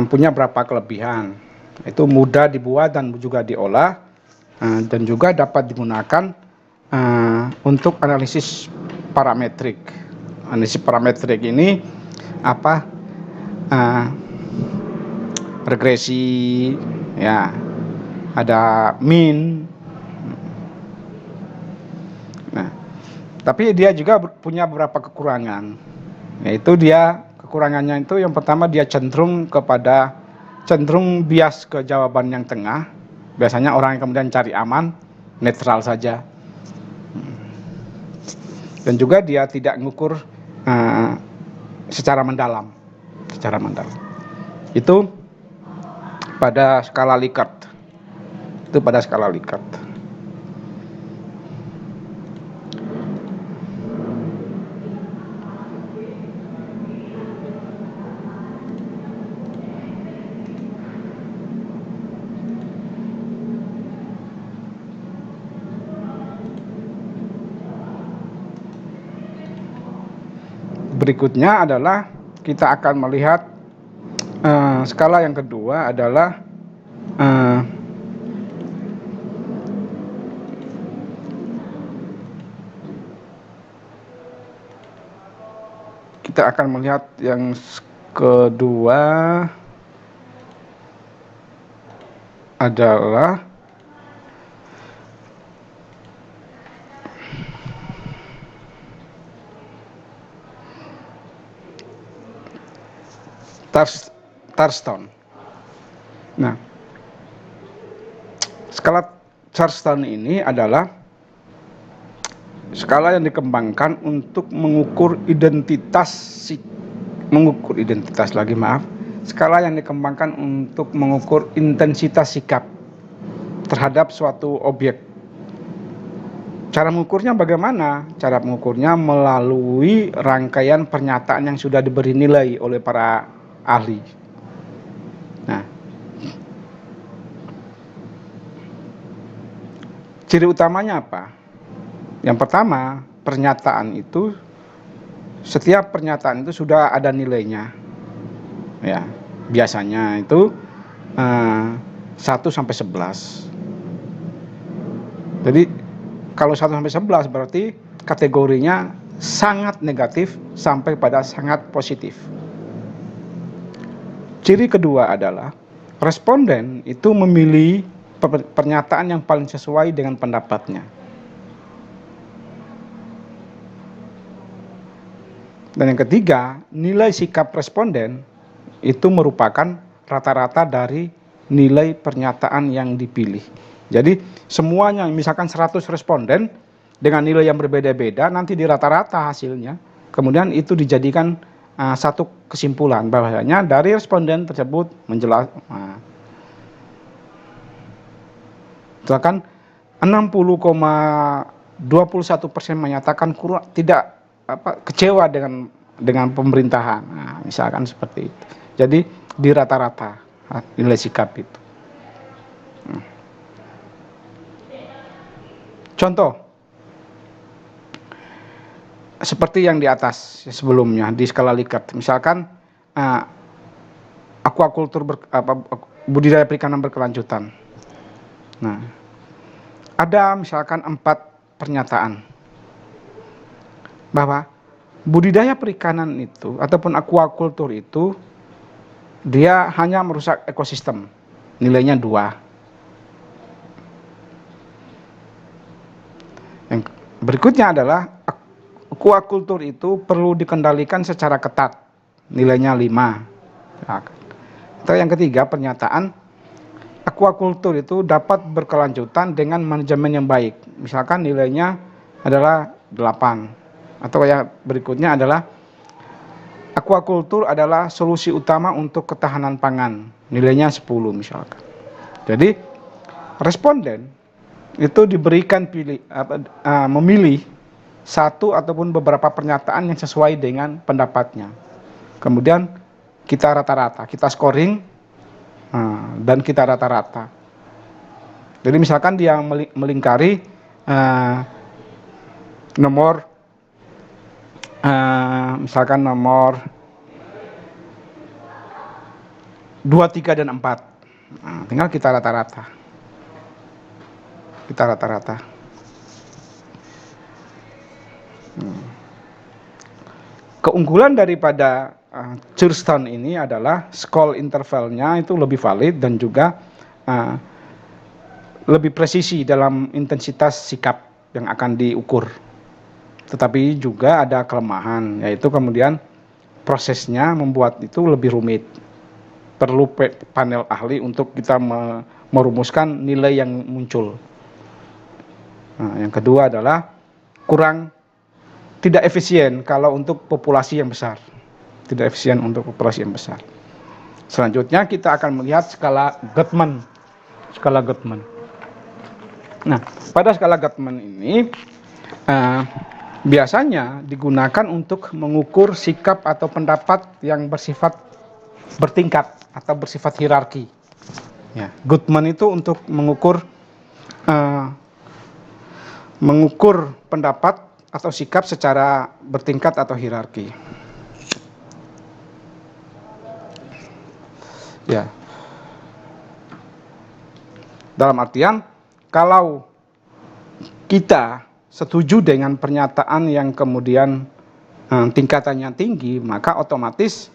punya berapa kelebihan? Itu mudah dibuat dan juga diolah, dan juga dapat digunakan untuk analisis parametrik. Analisis parametrik ini apa? Regresi, ya, ada mean. Nah, tapi dia juga punya beberapa kekurangan. Yaitu dia kekurangannya itu yang pertama dia cenderung bias ke jawaban yang tengah. Biasanya orang yang kemudian cari aman, netral saja. Dan juga dia tidak mengukur secara mendalam. Itu pada skala Likert. Berikutnya adalah kita akan melihat skala yang kedua adalah kita akan melihat yang kedua adalah Thurston. Nah, skala Thurston ini adalah skala yang dikembangkan untuk mengukur skala yang dikembangkan untuk mengukur intensitas sikap terhadap suatu objek. Cara mengukurnya bagaimana? Cara mengukurnya melalui rangkaian pernyataan yang sudah diberi nilai oleh para ahli. Nah, ciri utamanya apa? Yang pertama, setiap pernyataan itu sudah ada nilainya. Ya, biasanya itu 1 sampai 11. Jadi kalau 1 sampai 11 berarti kategorinya sangat negatif sampai pada sangat positif. Ciri kedua adalah responden itu memilih pernyataan yang paling sesuai dengan pendapatnya. Dan yang ketiga, nilai sikap responden itu merupakan rata-rata dari nilai pernyataan yang dipilih. Jadi semuanya, misalkan 100 responden dengan nilai yang berbeda-beda, nanti di rata-rata hasilnya, kemudian itu dijadikan satu kesimpulan bahwasanya dari responden tersebut misalkan 60,21% menyatakan tidak kecewa dengan pemerintahan. Nah, misalkan seperti itu. Jadi di rata-rata nilai sikap itu. Contoh seperti yang di atas sebelumnya di skala Likert, misalkan aquaculture budidaya perikanan berkelanjutan. Nah, ada misalkan 4 pernyataan bahwa budidaya perikanan itu ataupun aquaculture itu dia hanya merusak ekosistem, nilainya 2. Yang berikutnya adalah aquaculture itu perlu dikendalikan secara ketat, nilainya 5. Atau yang ketiga pernyataan aquaculture itu dapat berkelanjutan dengan manajemen yang baik, misalkan nilainya adalah 8. Atau yang berikutnya adalah aquaculture adalah solusi utama untuk ketahanan pangan, nilainya 10 misalkan. Jadi responden itu diberikan memilih satu ataupun beberapa pernyataan yang sesuai dengan pendapatnya. Kemudian kita rata-rata, kita scoring dan kita rata-rata. Jadi misalkan dia melingkari nomor misalkan nomor 2, 3, dan 4. Tinggal kita rata-rata. Keunggulan daripada Churchtown ini adalah skor intervalnya itu lebih valid dan juga lebih presisi dalam intensitas sikap yang akan diukur. Tetapi juga ada kelemahan, yaitu kemudian prosesnya membuat itu lebih rumit. Perlu panel ahli untuk kita merumuskan nilai yang muncul. Yang kedua adalah tidak efisien kalau untuk populasi yang besar. Selanjutnya kita akan melihat skala Guttman. Nah, pada skala Guttman ini biasanya digunakan untuk mengukur sikap atau pendapat yang bersifat bertingkat atau bersifat hierarki. Ya, Guttman itu untuk mengukur pendapat atau sikap secara bertingkat atau hierarki. Ya. Dalam artian, kalau kita setuju dengan pernyataan yang kemudian tingkatannya tinggi, maka otomatis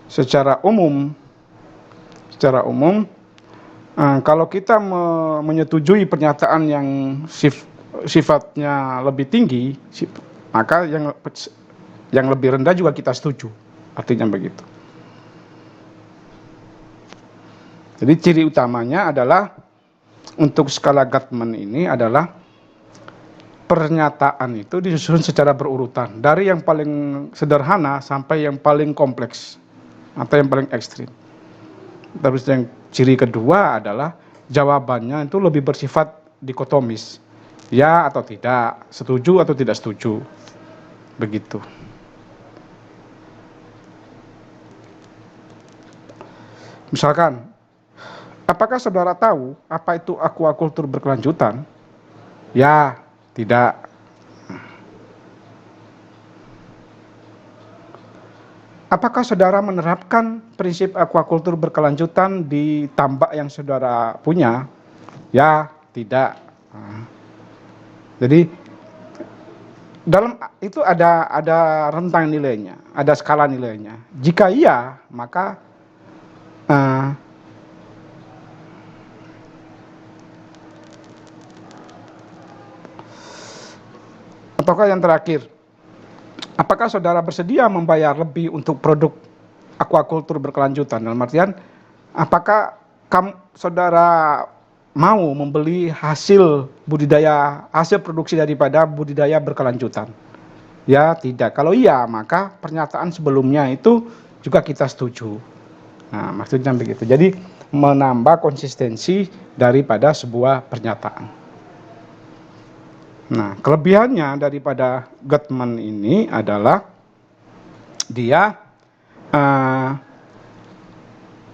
secara umum kalau kita menyetujui pernyataan yang sifatnya lebih tinggi, maka yang lebih rendah juga kita setuju, artinya begitu. Jadi ciri utamanya adalah untuk skala Guttman ini adalah pernyataan itu disusun secara berurutan dari yang paling sederhana sampai yang paling kompleks atau yang paling ekstrim. Terus yang ciri kedua adalah jawabannya itu lebih bersifat dikotomis, ya atau tidak, setuju atau tidak setuju, begitu. Misalkan, apakah saudara tahu apa itu aquaculture berkelanjutan? Ya, tidak. Apakah saudara menerapkan prinsip aquaculture berkelanjutan di tambak yang saudara punya? Ya, tidak. Jadi dalam itu ada rentang nilainya, ada skala nilainya. Jika iya, maka ataukah yang terakhir, apakah saudara bersedia membayar lebih untuk produk aquaculture berkelanjutan? Dalam artian, apakah saudara mau membeli hasil produksi daripada budidaya berkelanjutan? Ya, tidak. Kalau iya, maka pernyataan sebelumnya itu juga kita setuju. Nah, maksudnya begitu. Jadi menambah konsistensi daripada sebuah pernyataan. Nah, kelebihannya daripada Guttman ini adalah dia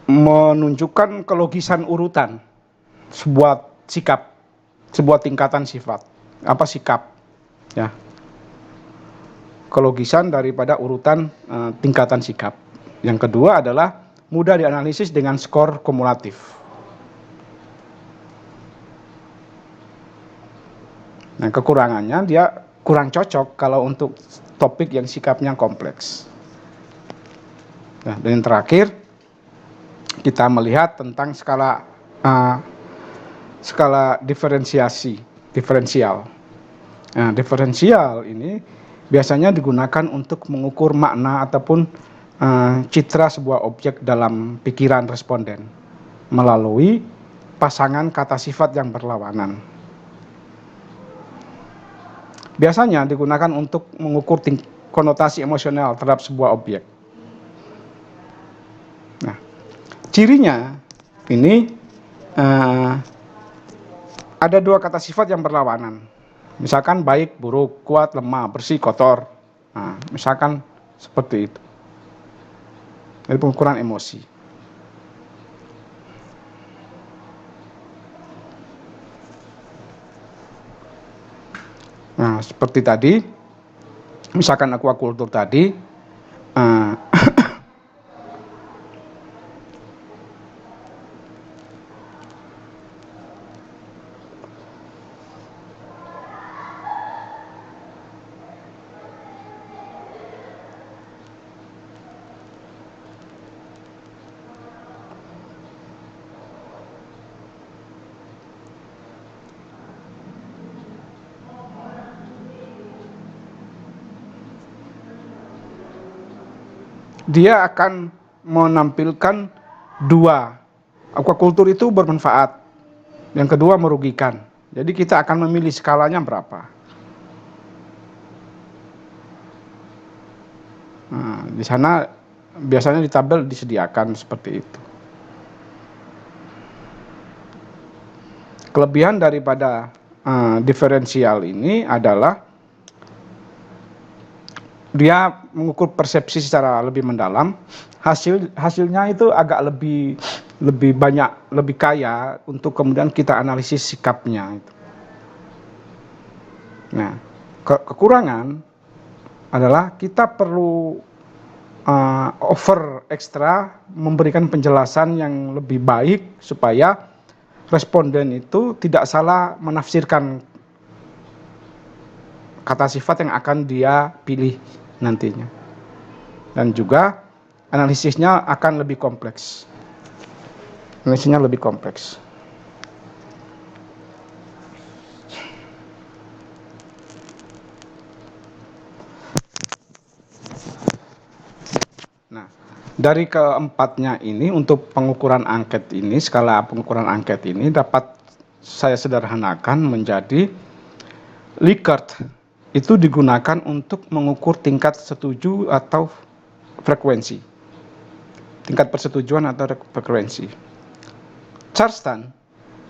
menunjukkan kelogisan urutan sebuah sikap, sebuah tingkatan sifat. Apa sikap? Ya. Kelogisan daripada urutan tingkatan sikap. Yang kedua adalah mudah dianalisis dengan skor kumulatif. Nah, kekurangannya dia kurang cocok kalau untuk topik yang sikapnya kompleks. Nah, dan yang terakhir, kita melihat tentang skala diferensial. Nah, diferensial ini biasanya digunakan untuk mengukur makna ataupun citra sebuah objek dalam pikiran responden melalui pasangan kata sifat yang berlawanan. Biasanya digunakan untuk mengukur konotasi emosional terhadap sebuah objek. Nah, cirinya ini ada dua kata sifat yang berlawanan. Misalkan baik, buruk, kuat, lemah, bersih, kotor. Nah, misalkan seperti itu. Dari pengukuran emosi. Nah, seperti tadi, misalkan aquaculture tadi, dia akan menampilkan dua. Aquaculture itu bermanfaat, yang kedua merugikan. Jadi kita akan memilih skalanya berapa. Nah, di sana biasanya di tabel disediakan seperti itu. Kelebihan daripada diferensial ini adalah dia mengukur persepsi secara lebih mendalam. Hasilnya itu agak lebih banyak, lebih kaya untuk kemudian kita analisis sikapnya. Nah, kekurangan adalah kita perlu over ekstra memberikan penjelasan yang lebih baik supaya responden itu tidak salah menafsirkan kata sifat yang akan dia pilih nantinya. Dan juga analisisnya akan lebih kompleks. Analisisnya lebih kompleks. Nah, dari keempatnya ini untuk pengukuran angket ini, skala pengukuran angket ini dapat saya sederhanakan menjadi Likert itu digunakan untuk mengukur tingkat setuju atau frekuensi. Tingkat persetujuan atau frekuensi. Charleston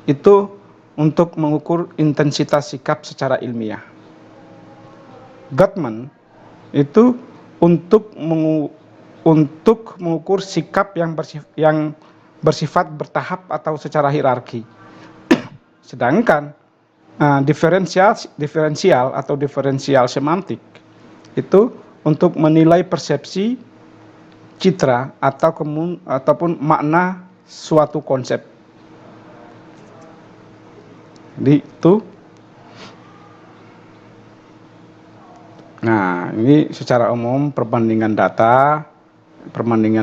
itu untuk mengukur intensitas sikap secara ilmiah. Gottman itu untuk mengukur sikap yang bersifat bertahap atau secara hierarki. Sedangkan diferensial atau diferensial semantik itu untuk menilai persepsi, citra ataupun makna suatu konsep. Jadi itu. Nah, ini secara umum perbandingan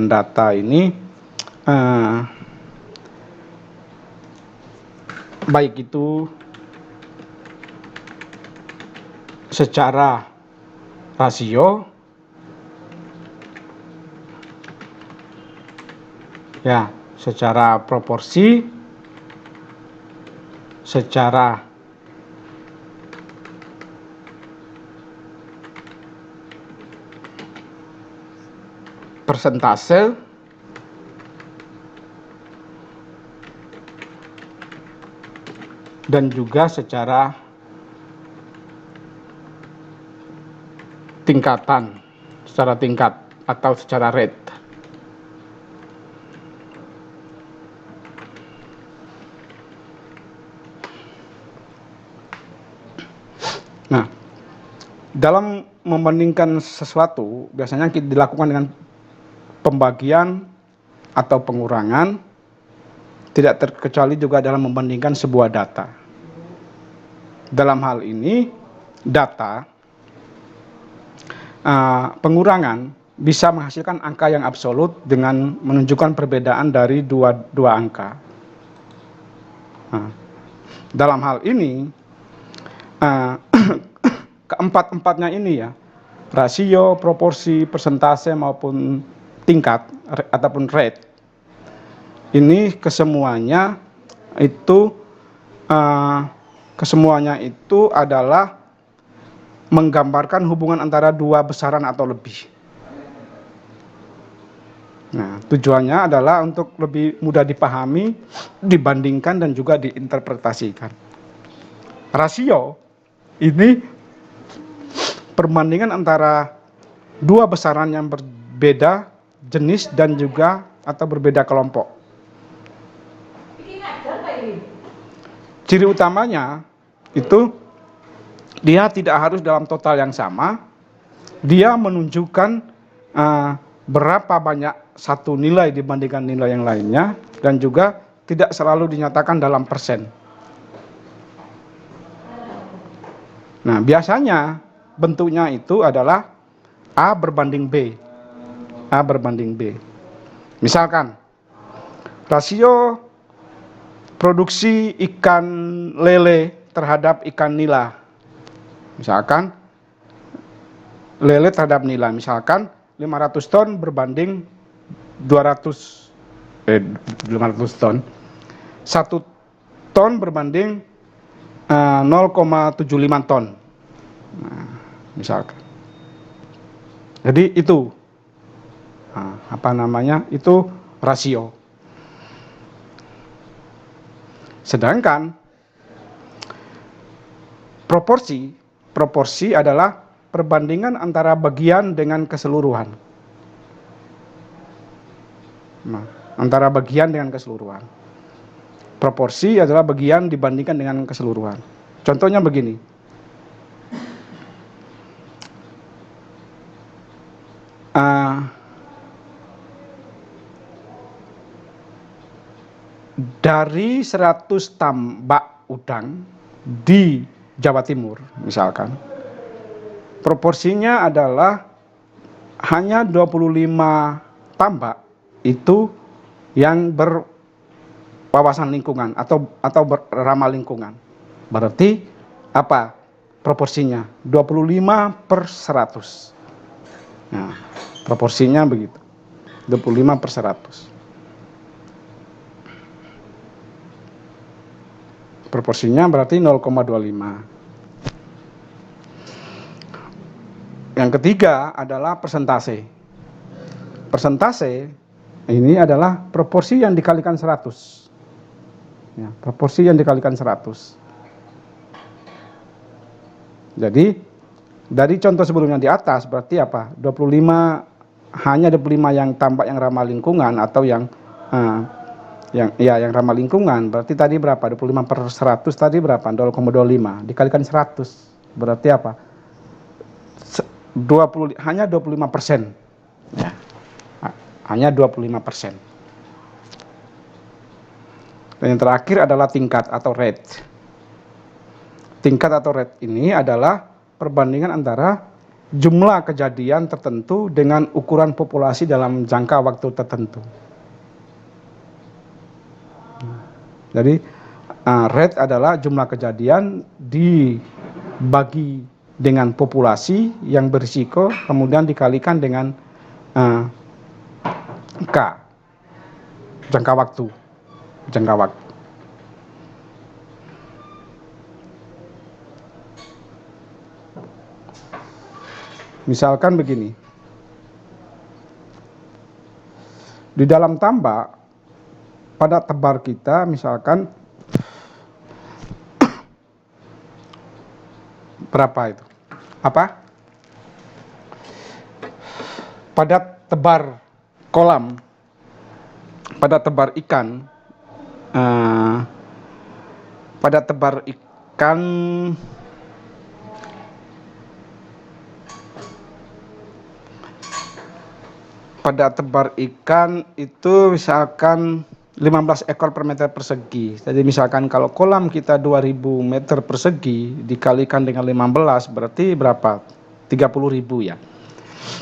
data ini baik itu secara rasio, ya, secara proporsi, secara persentase, dan juga secara tingkat atau secara rate. Nah, dalam membandingkan sesuatu biasanya dilakukan dengan pembagian atau pengurangan, tidak terkecuali juga dalam membandingkan sebuah data. Dalam hal ini data pengurangan bisa menghasilkan angka yang absolut dengan menunjukkan perbedaan dari dua angka. Nah, dalam hal ini keempat-empatnya ini ya, rasio, proporsi, persentase maupun tingkat ataupun rate, ini kesemuanya itu adalah menggambarkan hubungan antara dua besaran atau lebih. Nah, tujuannya adalah untuk lebih mudah dipahami, dibandingkan, dan juga diinterpretasikan. Rasio ini perbandingan antara dua besaran yang berbeda jenis dan juga atau berbeda kelompok. Ciri utamanya itu dia tidak harus dalam total yang sama, dia menunjukkan berapa banyak satu nilai dibandingkan nilai yang lainnya, dan juga tidak selalu dinyatakan dalam persen. Nah, biasanya bentuknya itu adalah A berbanding B. A berbanding B. Misalkan, rasio produksi ikan lele terhadap ikan nila. Misalkan, lele terhadap nila. Misalkan, 500 ton berbanding 500 ton. 1 ton berbanding 0,75 ton. Nah, misalkan. Jadi itu itu rasio. Sedangkan proporsi adalah perbandingan antara bagian dengan keseluruhan. Nah, antara bagian dengan keseluruhan. Proporsi adalah bagian dibandingkan dengan keseluruhan. Contohnya begini. Dari 100 tambak udang di Jawa Timur, misalkan, proporsinya adalah hanya 25 tambak itu yang berwawasan lingkungan atau ramah lingkungan. Berarti apa proporsinya? 25/100. Nah, proporsinya begitu. 25/100. Proporsinya berarti 0,25. Yang ketiga adalah persentase. Persentase ini adalah proporsi yang dikalikan 100. Ya, proporsi yang dikalikan 100. Jadi dari contoh sebelumnya di atas berarti apa? 25, hanya 25 yang tambak yang ramah lingkungan atau yang ramah lingkungan. Berarti tadi berapa? 25/100 tadi berapa? 0,25 dikalikan 100. Berarti apa? Hanya 25%. Ya. Hanya 25%. Dan yang terakhir adalah tingkat atau rate. Tingkat atau rate ini adalah perbandingan antara jumlah kejadian tertentu dengan ukuran populasi dalam jangka waktu tertentu. Jadi rate adalah jumlah kejadian dibagi dengan populasi yang berisiko, kemudian dikalikan dengan K, jangka waktu. Misalkan begini, di dalam tambak pada tebar kita misalkan berapa itu? Apa? Pada tebar kolam, pada tebar ikan, pada tebar ikan itu misalkan 15 ekor per meter persegi. Jadi misalkan kalau kolam kita 2000 meter persegi dikalikan dengan 15 berarti berapa? 30.000 ya.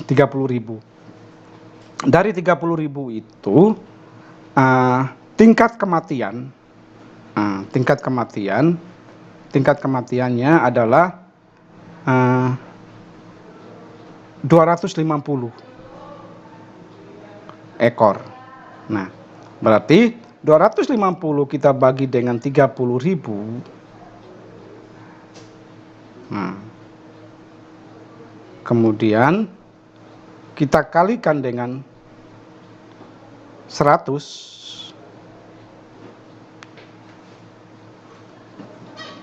30.000. dari 30.000 itu tingkat kematiannya adalah 250 ekor. Nah, berarti 250 kita bagi dengan 30.000. Nah, kemudian kita kalikan dengan 100,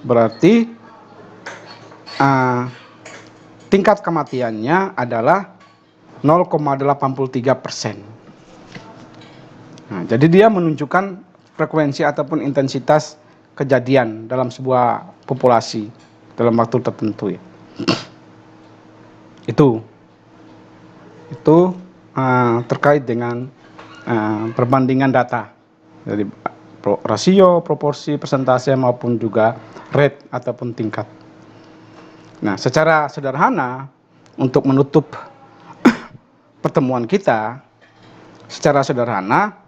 berarti tingkat kematiannya adalah 0,83%. Nah, jadi dia menunjukkan frekuensi ataupun intensitas kejadian dalam sebuah populasi dalam waktu tertentu ya. Itu terkait dengan perbandingan data dari rasio, proporsi, persentase maupun juga rate ataupun tingkat. Nah, secara sederhana untuk menutup pertemuan kita, secara sederhana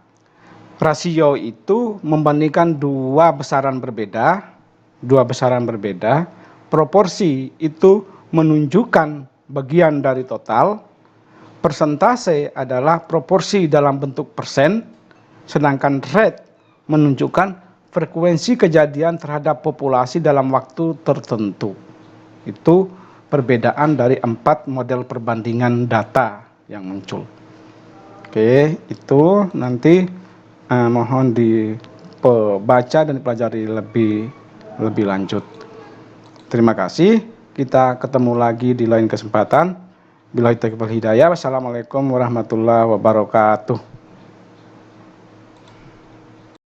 rasio itu membandingkan dua besaran berbeda, proporsi itu menunjukkan bagian dari total, persentase adalah proporsi dalam bentuk persen, sedangkan rate menunjukkan frekuensi kejadian terhadap populasi dalam waktu tertentu. Itu perbedaan dari 4 model perbandingan data yang muncul. Oke, itu nanti mohon dibaca dan dipelajari lebih lanjut. Terima kasih. Kita ketemu lagi di lain kesempatan. Billahi taufiq wal hidayah. Wassalamualaikum warahmatullahi wabarakatuh.